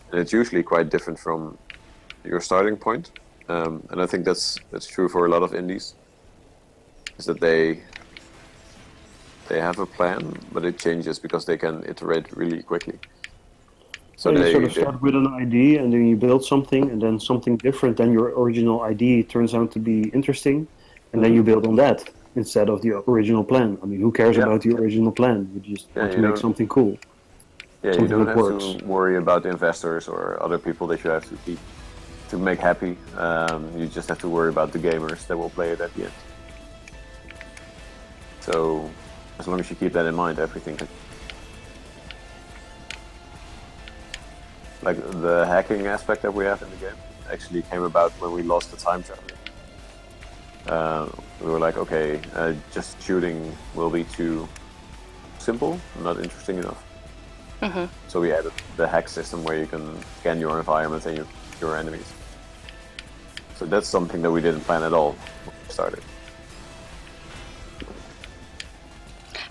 Speaker 1: And it's usually quite different from your starting point. And I think that's true for a lot of indies. Is that they have a plan, but it changes because they can iterate really quickly. So
Speaker 4: you
Speaker 1: they
Speaker 4: sort of start with an idea, and then you build something, and then something different than your original idea turns out to be interesting, and then you build on that instead of the original plan. I mean, who cares
Speaker 1: Yeah.
Speaker 4: about the original plan? You just
Speaker 1: Yeah,
Speaker 4: want to
Speaker 1: you
Speaker 4: make
Speaker 1: don't-
Speaker 4: something cool.
Speaker 1: Yeah, you
Speaker 4: something
Speaker 1: don't
Speaker 4: that
Speaker 1: have
Speaker 4: works.
Speaker 1: to worry about investors or other people that you have to keep to make happy. You just have to worry about the gamers that will play it at the end. So, as long as you keep that in mind, everything can... Like, the hacking aspect that we have in the game actually came about when we lost the time traveling. We were like, okay, just shooting will be too simple, not interesting enough. So we added the hack system where you can scan your environment and your enemies. So that's something that we didn't plan at all when we started.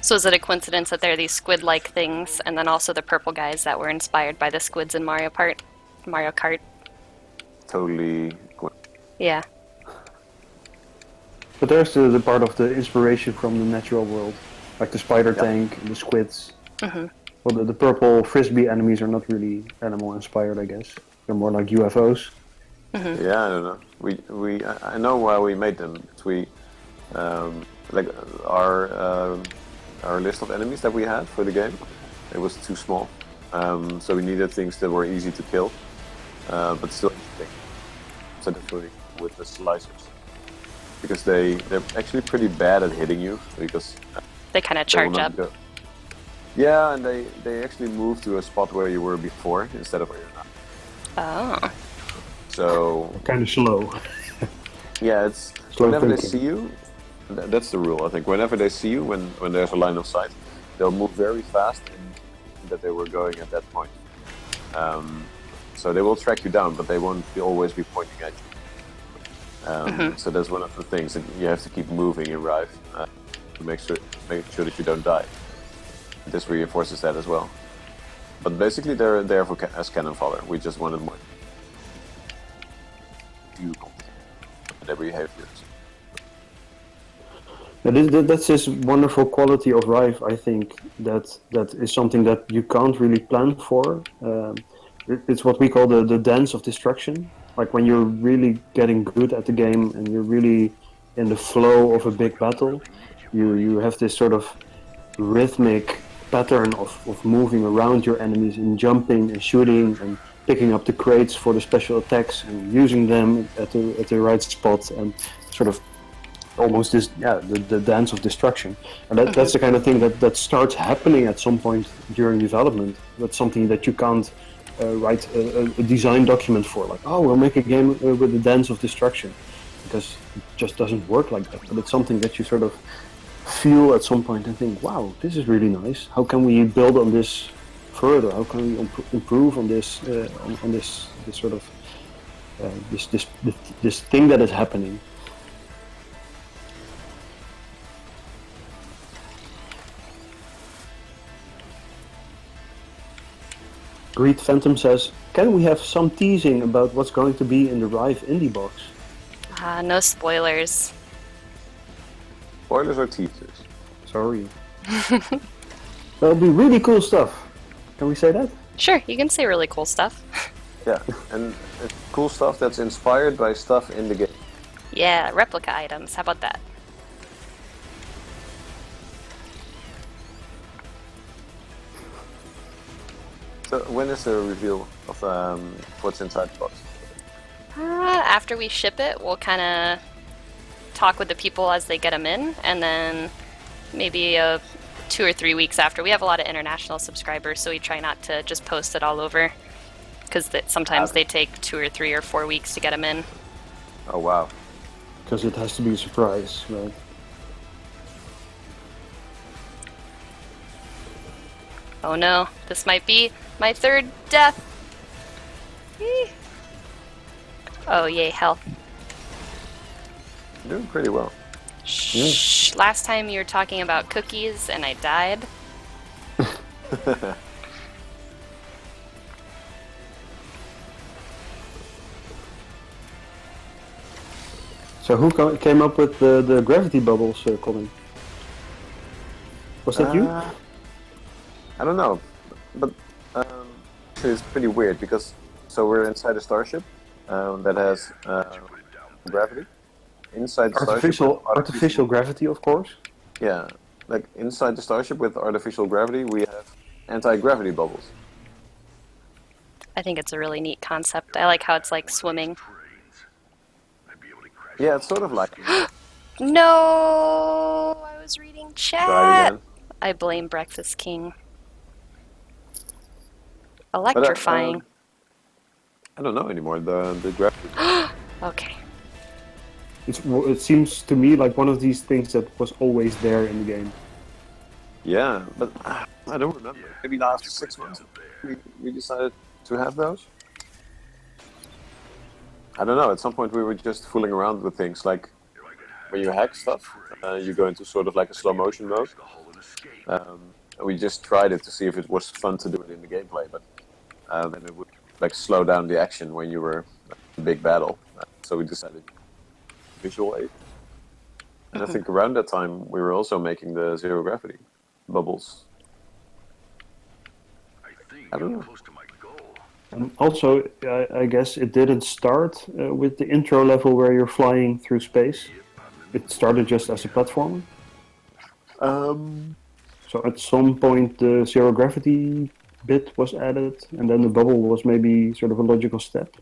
Speaker 3: So is it a coincidence that there are these squid-like things, and then also the purple guys that were inspired by the squids in Mario Kart?
Speaker 1: Totally.
Speaker 3: Yeah.
Speaker 4: But there's the part of the inspiration from the natural world, like the spider
Speaker 1: Yeah.
Speaker 4: tank and the squids. Well, the purple frisbee enemies are not really animal inspired, I guess. They're more like UFOs.
Speaker 1: Yeah, I don't know. I know why we made them. We like our list of enemies that we had for the game. It was too small, so we needed things that were easy to kill, but still interesting. So that's really with the slicers, because they're actually pretty bad at hitting you because
Speaker 3: They kind of
Speaker 1: they will
Speaker 3: charge
Speaker 1: not
Speaker 3: up.
Speaker 1: go- Yeah, and they actually move to a spot where you were before instead of where you're not.
Speaker 3: Oh.
Speaker 1: So
Speaker 4: Kind of slow.
Speaker 1: yeah, it's
Speaker 4: Slow
Speaker 1: whenever they
Speaker 4: thinking.
Speaker 1: see you, that's the rule. I think whenever they see you, when there's a line of sight, they'll move very fast in that they were going at that point. So they will track you down, but they won't always be pointing at you. So that's one of the things that you have to keep moving in RIVE to make sure that you don't die. This reinforces that as well. But basically, they're there as cannon fodder. We just wanted more. You their behaviors.
Speaker 4: That's this wonderful quality of RIVE, I think, that is something that you can't really plan for. It's what we call the dance of destruction. Like when you're really getting good at the game and you're really in the flow of a big battle, you have this sort of rhythmic pattern of moving around your enemies and jumping and shooting and picking up the crates for the special attacks and using them at the right spot and sort of almost this the dance of destruction. And that's the kind of thing that starts happening at some point during development. That's something that you can't write a design document for, like, oh, we'll make a game with the dance of destruction, because it just doesn't work like that. But it's something that you sort of feel at some point and think, wow, this is really nice. How can we build on this further? How can we improve on this on this sort of this thing that is happening? Greed Phantom says, can we have some teasing about what's going to be in the RIVE indie box?
Speaker 3: No spoilers.
Speaker 1: Spoilers or teasers?
Speaker 4: Sorry. That'll be really cool stuff. Can we say that?
Speaker 3: Sure, you can say really cool stuff.
Speaker 1: Yeah, and it's cool stuff that's inspired by stuff in the game.
Speaker 3: Yeah, replica items. How about that?
Speaker 1: So when is the reveal of what's inside the box?
Speaker 3: After we ship it, we'll kind of talk with the people as they get them in, and then maybe 2 or 3 weeks after. We have a lot of international subscribers, so we try not to just post it all over, because sometimes they take 2 or 3 or 4 weeks to get them in.
Speaker 1: Oh wow.
Speaker 4: Because it has to be a surprise, right?
Speaker 3: Oh no, this might be my 3rd death. Eeh. Oh yay, health.
Speaker 1: You're doing pretty well.
Speaker 3: Shh. Last time you were talking about cookies and I died.
Speaker 4: So who came up with the gravity bubbles, Colin? Was that you?
Speaker 1: I don't know, but actually it's pretty weird because we're inside a starship that has gravity. Inside the starship with
Speaker 4: Artificial gravity, of course.
Speaker 1: yeah, like inside the starship with artificial gravity, we have anti-gravity bubbles.
Speaker 3: I think it's a really neat concept. I like how it's like swimming.
Speaker 5: Trains. I'd be able to crash.
Speaker 1: Yeah, it's sort of like
Speaker 3: No, I was reading
Speaker 1: try it
Speaker 3: chat.
Speaker 1: again.
Speaker 3: I blame Breakfast King.
Speaker 1: But
Speaker 3: Electrifying.
Speaker 1: I don't know anymore. The gravity.
Speaker 3: Okay.
Speaker 4: It seems to me like one of these things that was always there in the game.
Speaker 1: Yeah, but I don't remember. Maybe after 6 months we decided to have those. I don't know. At some point we were just fooling around with things like when you hack stuff, you go into sort of like a slow motion mode. We just tried it to see if it was fun to do it in the gameplay, but then it would like slow down the action when you were in a big battle. So we decided visual aid. And I think around that time we were also making the zero gravity bubbles. I don't know.
Speaker 5: Close to my goal.
Speaker 4: And also, I guess it didn't start with the intro level where you're flying through space. It started just as a platformer. So at some point the zero gravity bit was added, and then the bubble was maybe sort of a logical step.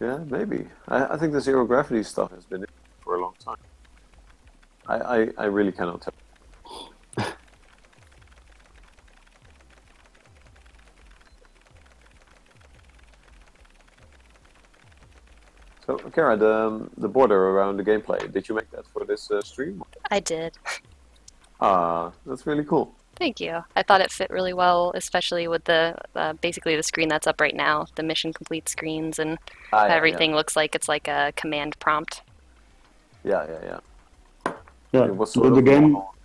Speaker 1: Yeah, maybe. I think the zero gravity stuff has been in for a long time. I really cannot tell. So, Kara, the border around the gameplay, did you make that for this stream?
Speaker 3: I did.
Speaker 1: That's really cool.
Speaker 3: Thank you. I thought it fit really well, especially with the basically the screen that's up right now, the mission complete screens, and
Speaker 1: Yeah,
Speaker 3: everything looks like it's like a command prompt.
Speaker 1: Yeah.
Speaker 4: Yeah,
Speaker 1: It was sort
Speaker 4: the
Speaker 1: of
Speaker 4: game.
Speaker 1: normal.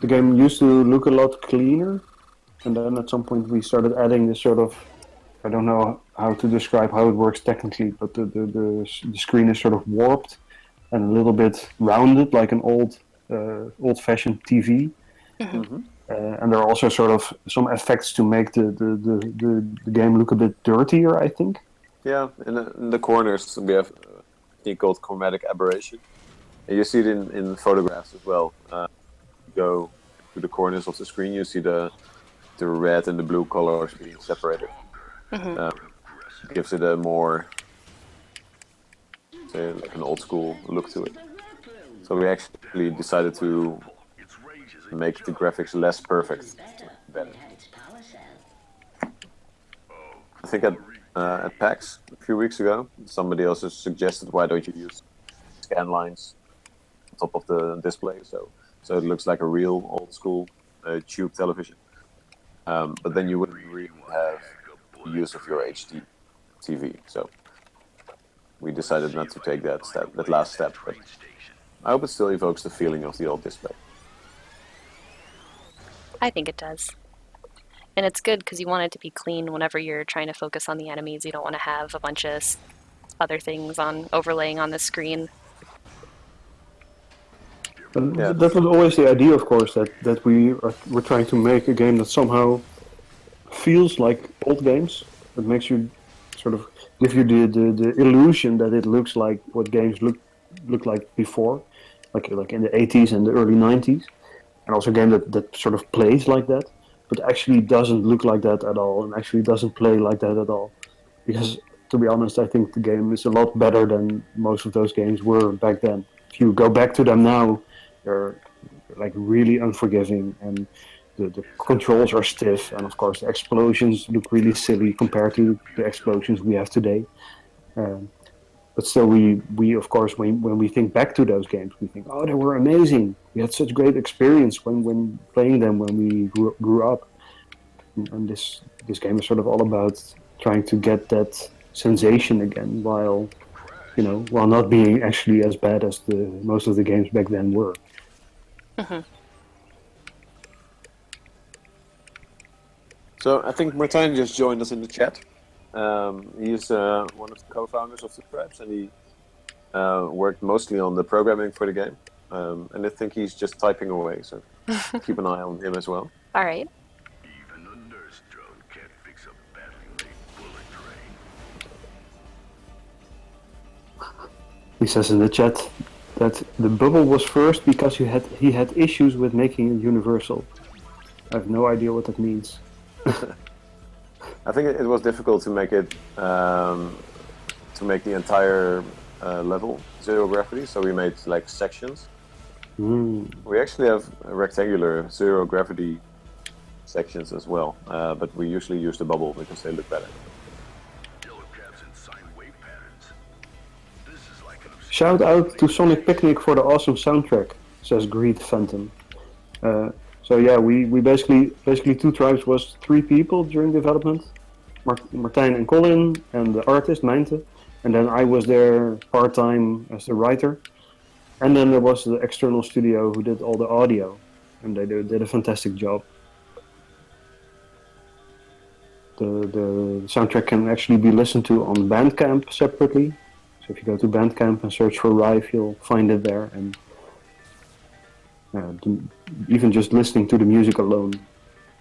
Speaker 4: The game used to look a lot cleaner, and then at some point we started adding this sort of, I don't know how to describe how it works technically, but the screen is sort of warped and a little bit rounded, like an old-fashioned TV. And there are also sort of some effects to make the game look a bit dirtier, I think.
Speaker 1: Yeah, in the corners we have a thing called chromatic aberration. And you see it in photographs as well. Go to the corners of the screen, you see the red and the blue colors being separated. Gives it a more, say, like an old school look to it. So we actually decided to make the graphics less perfect, better. I think at PAX a few weeks ago, somebody also suggested why don't you use scan lines on top of the display, so it looks like a real old school tube television. But then you wouldn't really have the use of your HD TV. So we decided not to take that last step. But I hope it still evokes the feeling of the old display.
Speaker 3: I think it does. And it's good because you want it to be clean whenever you're trying to focus on the enemies. You don't want to have a bunch of other things overlaying on the screen.
Speaker 4: And
Speaker 1: Yeah.
Speaker 4: that was always the idea, of course, that we're trying to make a game that somehow feels like old games. That makes you sort of give you the illusion that it looks like what games look like before, like in the 80s and the early 90s, and also a game that sort of plays like that, but actually doesn't look like that at all, and actually doesn't play like that at all. Because to be honest, I think the game is a lot better than most of those games were back then. If you go back to them now, they're like really unforgiving, and the controls are stiff, and of course the explosions look really silly compared to the explosions we have today. But still, we of course, when we think back to those games, we think, oh, they were amazing. We had such great experience when playing them when we grew up. And this game is sort of all about trying to get that sensation again, while not being actually as bad as most of the games back then were.
Speaker 1: So I think Martijn just joined us in the chat. He's one of the co-founders of the Tribes, and he worked mostly on the programming for the game. And I think he's just typing away, so keep an eye on him as well.
Speaker 3: All right.
Speaker 5: Even a nurse drone can't fix a badly made bullet train.
Speaker 4: He says in the chat that the bubble was first because he had issues with making it universal. I have no idea what that means.
Speaker 1: I think it was difficult to make it to make the entire level zero gravity, so we made like sections. We actually have rectangular zero gravity sections as well, but we usually use the bubble because they look better.
Speaker 5: Yellow caps and sine wave patterns. This is like an
Speaker 4: Shout out to Sonic Picnic for the awesome soundtrack, says Greed Phantom. So yeah, we basically Two Tribes was 3 people during development. Martijn and Colin and the artist Meinte, and then I was there part-time as the writer. And then there was the external studio who did all the audio, and they did a fantastic job. The soundtrack can actually be listened to on Bandcamp separately. So if you go to Bandcamp and search for RIVE, you'll find it there. And even just listening to the music alone,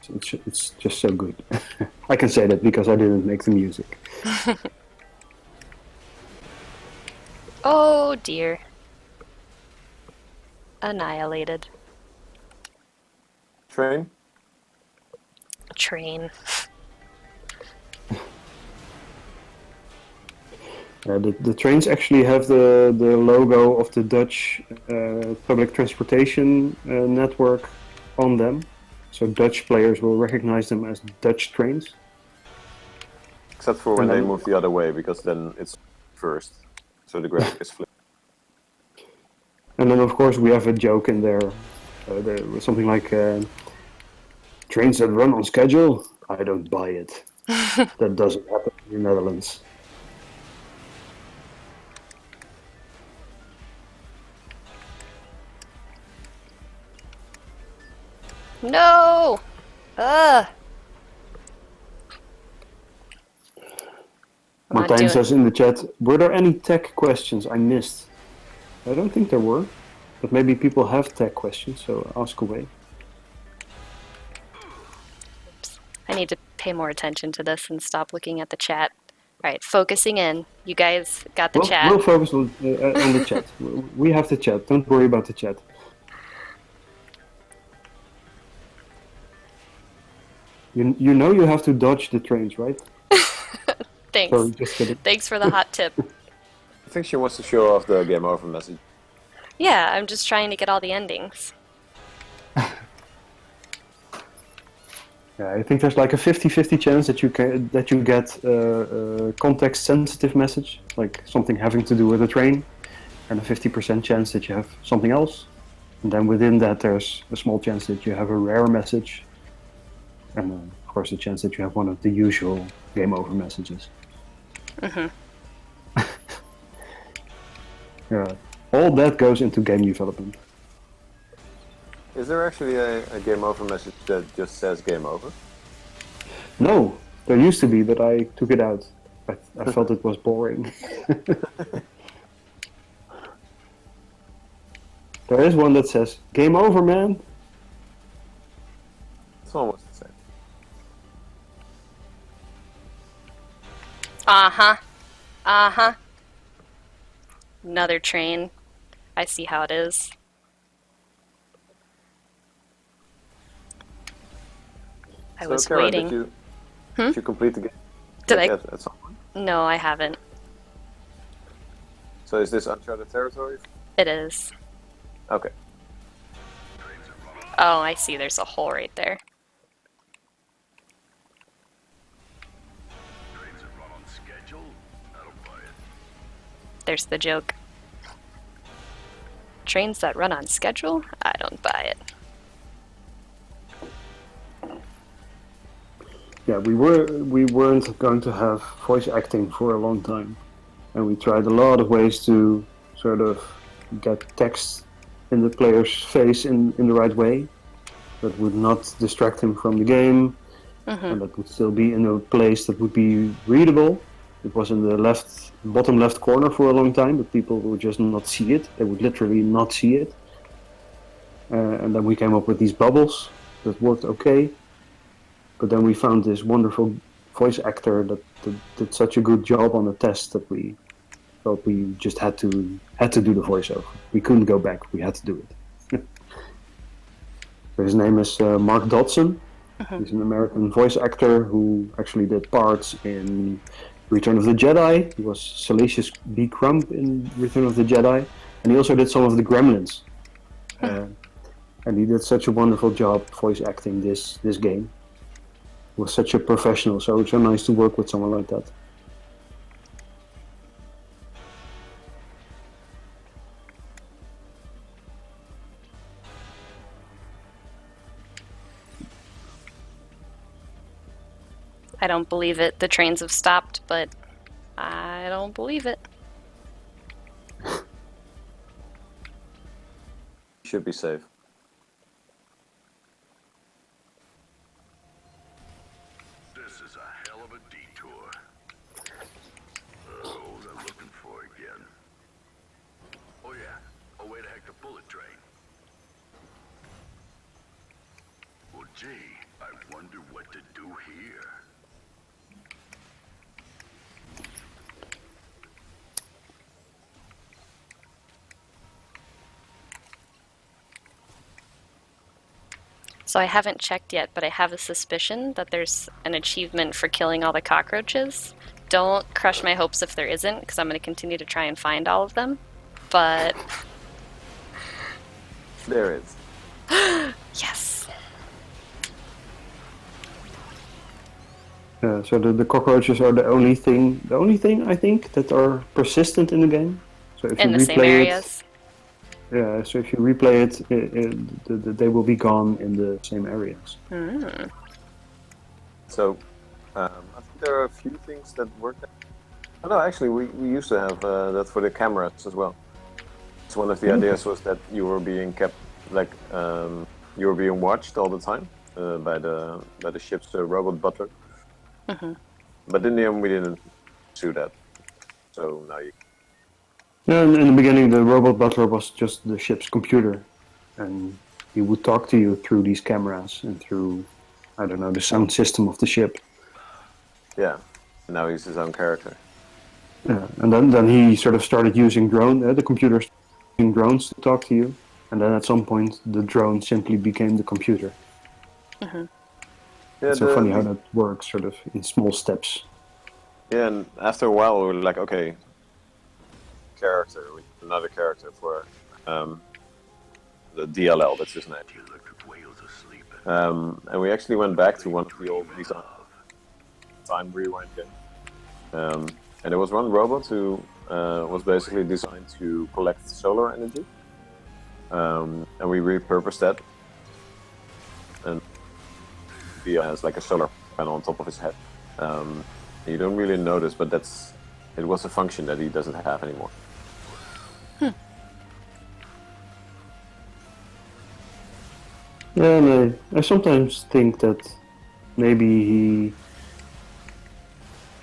Speaker 4: it's just so good. I can say that because I didn't make the music.
Speaker 3: Oh dear. Annihilated.
Speaker 1: Train?
Speaker 3: Train.
Speaker 4: The trains actually have the logo of the Dutch public transportation network on them. So Dutch players will recognize them as Dutch trains.
Speaker 1: Except for when they move the other way, because then it's first. So the graphic is flipped.
Speaker 4: And then of course we have a joke in there. There was something like trains that run on schedule? I don't buy it. That doesn't happen in the Netherlands.
Speaker 3: No! Ugh!
Speaker 4: Martijn says in the chat, were there any tech questions I missed? I don't think there were, but maybe people have tech questions, so ask away.
Speaker 3: I need to pay more attention to this and stop looking at the chat. Alright, focusing in. You guys got the chat.
Speaker 4: We'll focus on the chat. We have the chat, don't worry about the chat. You know you have to dodge the trains, right?
Speaker 3: Thanks.
Speaker 4: Sorry, just kidding.
Speaker 3: Thanks for the hot tip.
Speaker 1: I think she wants to show off the game over message.
Speaker 3: Yeah, I'm just trying to get all the endings.
Speaker 4: Yeah, I think there's like a 50-50 chance that you get a context-sensitive message, like something having to do with a train, and a 50% chance that you have something else. And then within that, there's a small chance that you have a rare message, and of course, a chance that you have one of the usual game over messages. Yeah, all that goes into game development.
Speaker 1: Is there actually a game over message that just says game over?
Speaker 4: No, there used to be, but I took it out. I felt it was boring. There is one that says, game over, man.
Speaker 1: It's almost the same.
Speaker 3: Uh-huh. Uh-huh. Another train. I see how it is. I was
Speaker 1: Kara,
Speaker 3: waiting.
Speaker 1: Did you complete the game?
Speaker 3: Did I?
Speaker 1: At some point?
Speaker 3: No, I haven't.
Speaker 1: So is this uncharted territory?
Speaker 3: It is.
Speaker 1: Okay.
Speaker 3: Oh, I see. There's a hole right there.
Speaker 5: Trains that run on schedule? I don't buy it.
Speaker 3: There's the joke. Trains that run on schedule? I don't buy it.
Speaker 4: Yeah, we weren't going to have voice acting for a long time, and we tried a lot of ways to sort of get text in the player's face in the right way that would not distract him from the game, and that would still be in a place that would be readable. It was in the bottom left corner for a long time, but people would just not see it. They would literally not see it. And then we came up with these bubbles that worked okay. But then we found this wonderful voice actor that did such a good job on the test that we felt we just had to do the voiceover. We couldn't go back. We had to do it. So his name is Mark Dodson. He's an American voice actor who actually did parts in Return of the Jedi. He was Salacious B. Crumb in Return of the Jedi, and he also did some of the Gremlins. And he did such a wonderful job voice acting this game. He was such a professional, so it's so nice to work with someone like that.
Speaker 3: I don't believe it. The trains have stopped, but I don't believe it.
Speaker 1: Should be safe.
Speaker 5: This is a hell of a detour. Oh, they're looking for again. Oh yeah. Oh, wait a heck, the bullet train. Well, gee, I wonder what to do here.
Speaker 3: So I haven't checked yet, but I have a suspicion that there's an achievement for killing all the cockroaches. Don't crush my hopes if there isn't, because I'm going to continue to try and find all of them. But
Speaker 1: There is.
Speaker 3: yes.
Speaker 4: So the cockroaches are the only thing I think that are persistent in the game. So if
Speaker 3: In
Speaker 4: you
Speaker 3: the same
Speaker 4: replay
Speaker 3: areas.
Speaker 4: Yeah, so if you replay they will be gone in the same areas.
Speaker 1: So, I think there are a few things that work. Oh, no, actually, we used to have that for the cameras as well. So one of the ideas was that you were being kept, like, you were being watched all the time by the ship's robot butler. But in the end, we didn't do that. So now you.
Speaker 4: Yeah, in the beginning, the robot butler was just the ship's computer, and he would talk to you through these cameras and through, I don't know, the sound system of the ship.
Speaker 1: Yeah. Now he's his own character.
Speaker 4: Yeah, and then he sort of started using the computers using drones to talk to you, and then at some point the drone simply became the computer.
Speaker 1: Yeah,
Speaker 4: It's so funny how that works, sort of in small steps.
Speaker 1: Yeah, and after a while, we were like, okay, another character for the DLL. That's his name. And we actually went back to one of the old time rewind games. And there was one robot who was basically designed to collect solar energy. And we repurposed that. And he has like a solar panel on top of his head. You don't really notice, but it was a function that he doesn't have anymore.
Speaker 4: Yeah, and I sometimes think that maybe he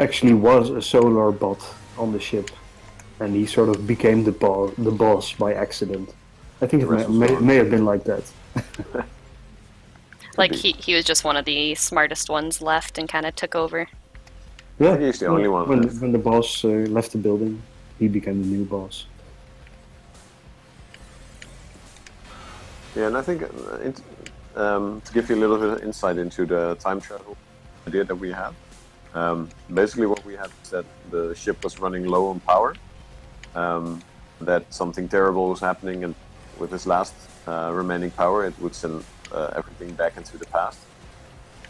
Speaker 4: actually was a solar bot on the ship, and he sort of became the boss by accident. I think it may have been like that.
Speaker 3: Like he was just one of the smartest ones left and kind of took over.
Speaker 4: Yeah,
Speaker 1: He's the only one left.
Speaker 4: When the boss left the building, he became the new boss.
Speaker 1: Yeah, and I think to give you a little bit of insight into the time travel idea that we had, basically what we had is that the ship was running low on power, that something terrible was happening, and with its last remaining power, it would send everything back into the past.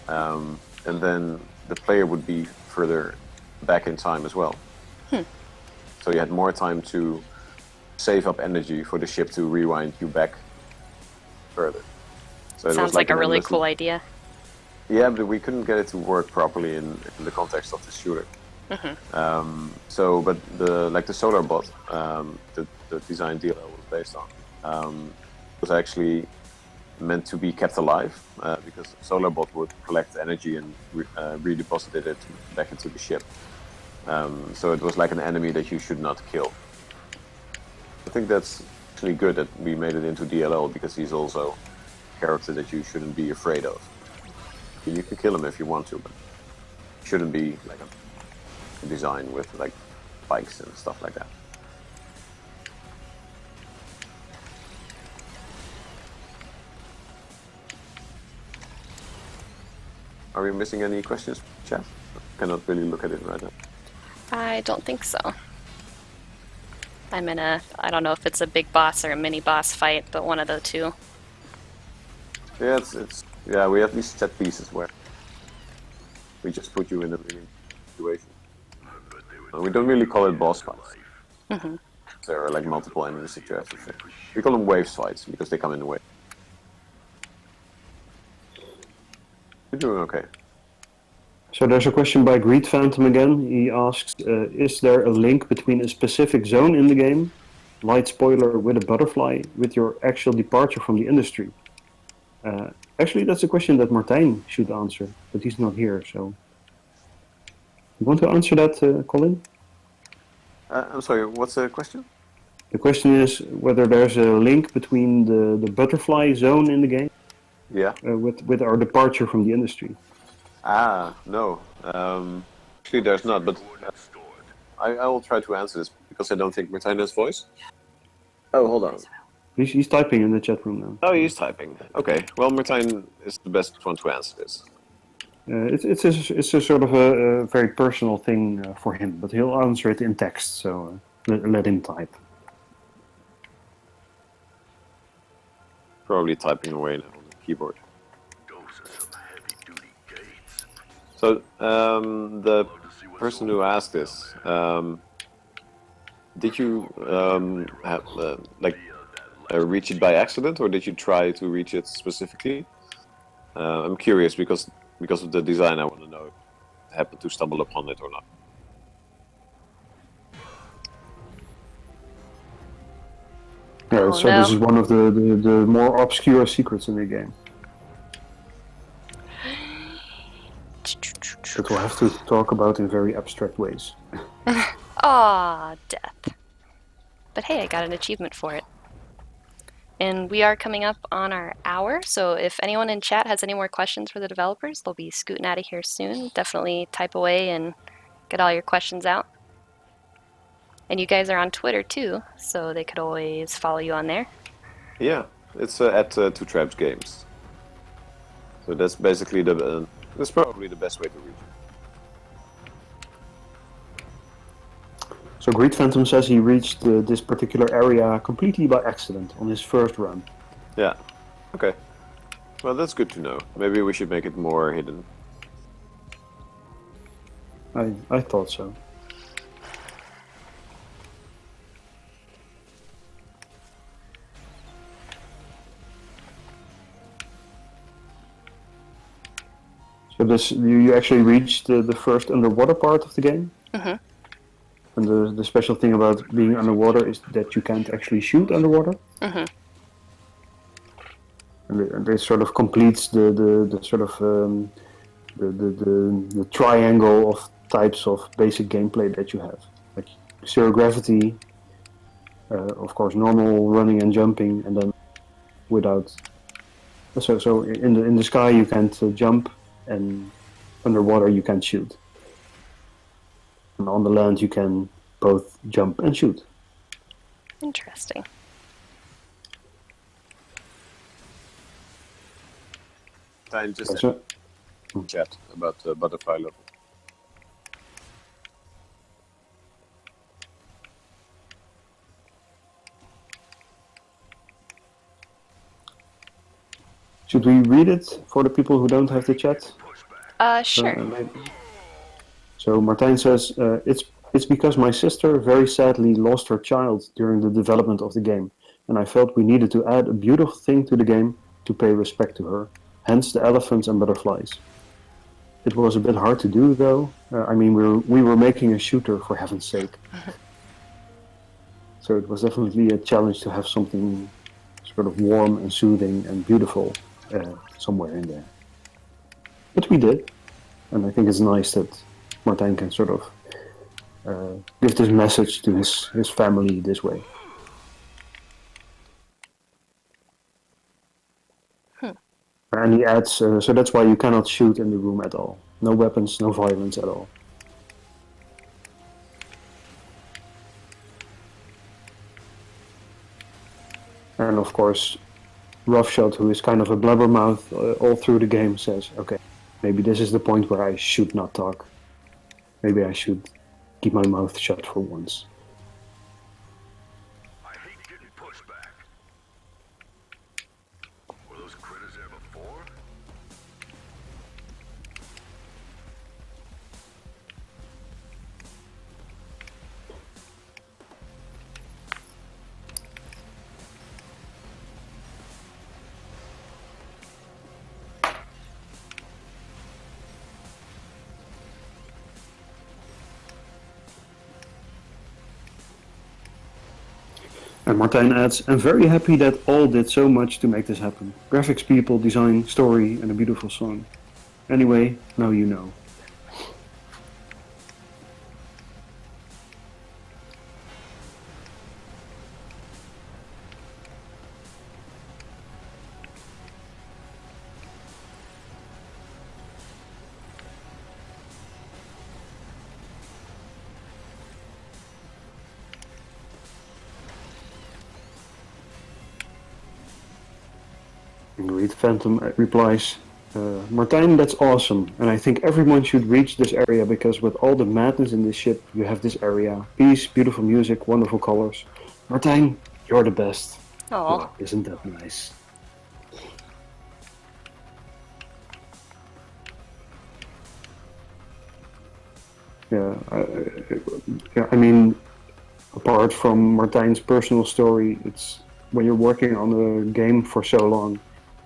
Speaker 1: And then the player would be further back in time as well. So you had more time to save up energy for the ship to rewind you back further. So
Speaker 3: Sounds like a really cool idea.
Speaker 1: Yeah, but we couldn't get it to work properly in the context of the shooter. But the solar bot, the design DLL was based on, was actually meant to be kept alive because Solarbot would collect energy and redeposit it back into the ship. So it was like an enemy that you should not kill. I think that's actually good that we made it into DLL because he's also a character that you shouldn't be afraid of. You can kill him if you want to, but it shouldn't be like a design with like spikes and stuff like that. Are we missing any questions, chat? I cannot really look at it right now.
Speaker 3: I don't think so. I'm in a, I don't know if it's a big boss or a mini boss fight, but one of the two.
Speaker 1: Yeah, yeah, we have these set pieces where we just put you in a really situation. We don't really call it boss fights.
Speaker 3: Mm-hmm.
Speaker 1: There are like multiple enemies that you have to fight. We call them waves fights because they come in the way. You're doing okay.
Speaker 4: So there's a question by Greed Phantom again. He asks, is there a link between a specific zone in the game, light spoiler with a butterfly, with your actual departure from the industry? Actually, that's a question that Martijn should answer, but he's not here, so... You want to answer that, Colin?
Speaker 1: I'm sorry, what's the question?
Speaker 4: The question is whether there's a link between the butterfly zone in the game
Speaker 1: Yeah.
Speaker 4: with our departure from the industry.
Speaker 1: No. Actually, there's not, but I will try to answer this because I don't think Martijn has voice. Oh, hold on.
Speaker 4: He's typing in the chat room now.
Speaker 1: Oh, he's typing. Okay, well, Martijn is the best one to answer this.
Speaker 4: It's a sort of a very personal thing for him, but he'll answer it in text, so let him type.
Speaker 1: Probably typing away now on the keyboard. So, the person who asked this, did you have, reach it by accident, or did you try to reach it specifically? I'm curious because of the design. I want to know if you happened to stumble upon it or not.
Speaker 4: Yeah,
Speaker 3: Oh,
Speaker 4: so
Speaker 3: no.
Speaker 4: this is one of the more obscure secrets in the game that we'll have to talk about in very abstract ways.
Speaker 3: Ah, death. But hey, I got an achievement for it. And we are coming up on our hour, so if anyone in chat has any more questions for the developers, they'll be scooting out of here soon. Definitely type away and get all your questions out. And you guys are on Twitter too, so they could always follow you on there.
Speaker 1: Yeah, it's at Two Tribes Games. So that's basically that's probably the best way to reach it.
Speaker 4: So Greed Phantom says he reached this particular area completely by accident on his first run.
Speaker 1: Yeah. Okay. Well, that's good to know. Maybe we should make it more hidden.
Speaker 4: I thought so. So this you actually reached the first underwater part of the game?
Speaker 3: Mm-hmm.
Speaker 4: And the special thing about being underwater is that you can't actually shoot underwater.
Speaker 3: Mm-hmm.
Speaker 4: And this sort of completes the sort of the triangle of types of basic gameplay that you have, like zero gravity, of course normal running and jumping, and then without. So in the sky you can't jump, and underwater you can't shoot. And on the land you can both jump and shoot.
Speaker 3: Interesting.
Speaker 1: Time just
Speaker 4: So,
Speaker 1: chat about the butterfly level.
Speaker 4: should we read it for the people who don't have the chat?
Speaker 3: Sure.
Speaker 4: Maybe. So Martijn says, it's because my sister very sadly lost her child during the development of the game, and I felt we needed to add a beautiful thing to the game to pay respect to her, hence the elephants and butterflies. It was a bit hard to do though. I mean, we were making a shooter, for heaven's sake. So it was definitely a challenge to have something sort of warm and soothing and beautiful somewhere in there. But we did, and I think it's nice that Martijn can sort of give this message to his family this way. And he adds, so that's why you cannot shoot in the room at all. No weapons, no violence at all. And of course, Roughshot, who is kind of a blabbermouth all through the game, says, okay, maybe this is the point where I should not talk. Maybe I should keep my mouth shut for once.
Speaker 5: I hate getting pushed back. Were those critters there before?
Speaker 4: And Martijn adds, I'm very happy that all did so much to make this happen. Graphics, people, design, story, and a beautiful song. Anyway, now you know. Reed Phantom replies, Martijn, that's awesome, and I think everyone should reach this area because with all the madness in this ship, you have this area. Peace, beautiful music, wonderful colors. Martijn, you're the best.
Speaker 3: Oh,
Speaker 4: Wow, isn't that nice? I mean, apart from Martijn's personal story, it's when you're working on a game for so long,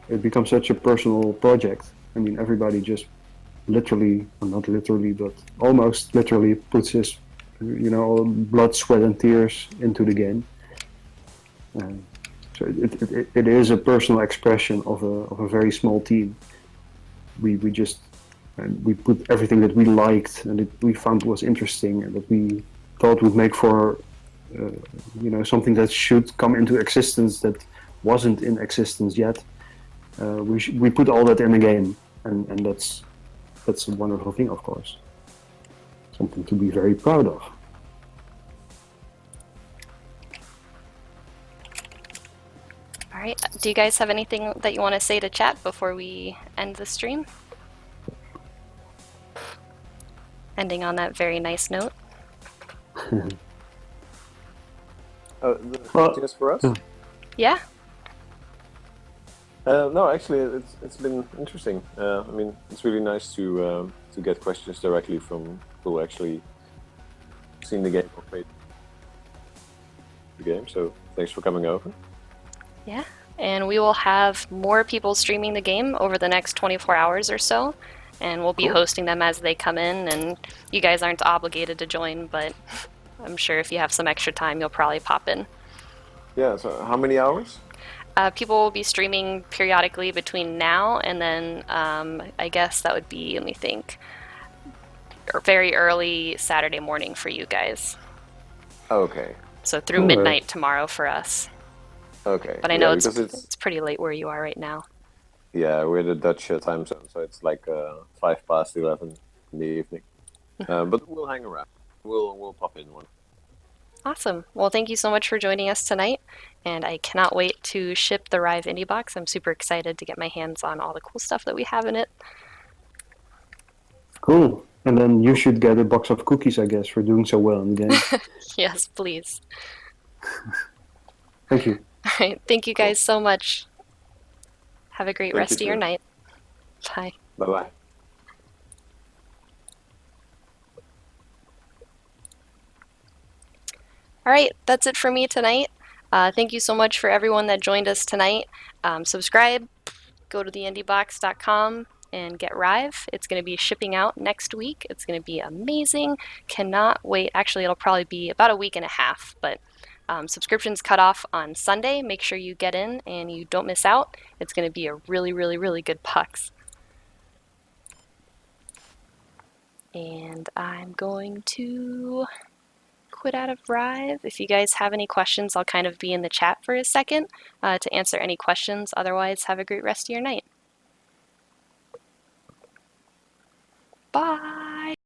Speaker 4: it becomes such a personal project. I mean, everybody just literally, or not literally, but almost literally puts his, blood, sweat, and tears into the game. So it is a personal expression of a very small team. We put everything that we liked and that we found was interesting and that we thought would make for something that should come into existence that wasn't in existence yet. We put all that in the game, and that's a wonderful thing, of course. Something to be very proud of.
Speaker 3: all right. Do you guys have anything that you want to say to chat before we end the stream? Ending on that very nice note.
Speaker 1: Just for us?
Speaker 3: Yeah.
Speaker 1: No, actually, it's been interesting. I mean, it's really nice to get questions directly from people who actually seen the game or played the game. So thanks for coming over.
Speaker 3: Yeah, and we will have more people streaming the game over the next 24 hours or so, and we'll be hosting them as they come in, and you guys aren't obligated to join, but I'm sure if you have some extra time, you'll probably pop in.
Speaker 1: Yeah, so how many hours?
Speaker 3: People will be streaming periodically between now and then, I guess that would be, let me think, very early Saturday morning for you guys.
Speaker 1: Okay.
Speaker 3: So through midnight tomorrow for us.
Speaker 1: Okay.
Speaker 3: But I know it's pretty late where you are right now.
Speaker 1: Yeah, we're the Dutch time zone, so it's like 11:05 in the evening. But we'll hang around. We'll pop in one.
Speaker 3: Awesome. Well, thank you so much for joining us tonight, and I cannot wait to ship the RIVE Indie Box. I'm super excited to get my hands on all the cool stuff that we have in it.
Speaker 4: Cool. And then you should get a box of cookies, I guess, for doing so well in the game.
Speaker 3: Yes, please.
Speaker 4: Thank you.
Speaker 3: All right. Thank you guys so much. Have a great rest of your night. Bye.
Speaker 1: Bye-bye.
Speaker 3: All right, that's it for me tonight. Thank you so much for everyone that joined us tonight. Subscribe, go to theindiebox.com and get RIVE. It's going to be shipping out next week. It's going to be amazing. Cannot wait. Actually, it'll probably be about a week and a half, but Subscriptions cut off on Sunday. Make sure you get in and you don't miss out. It's going to be a really, really, really good PUX. And I'm going to quit out of RIVE. If you guys have any questions, I'll kind of be in the chat for a second to answer any questions. Otherwise, have a great rest of your night. Bye!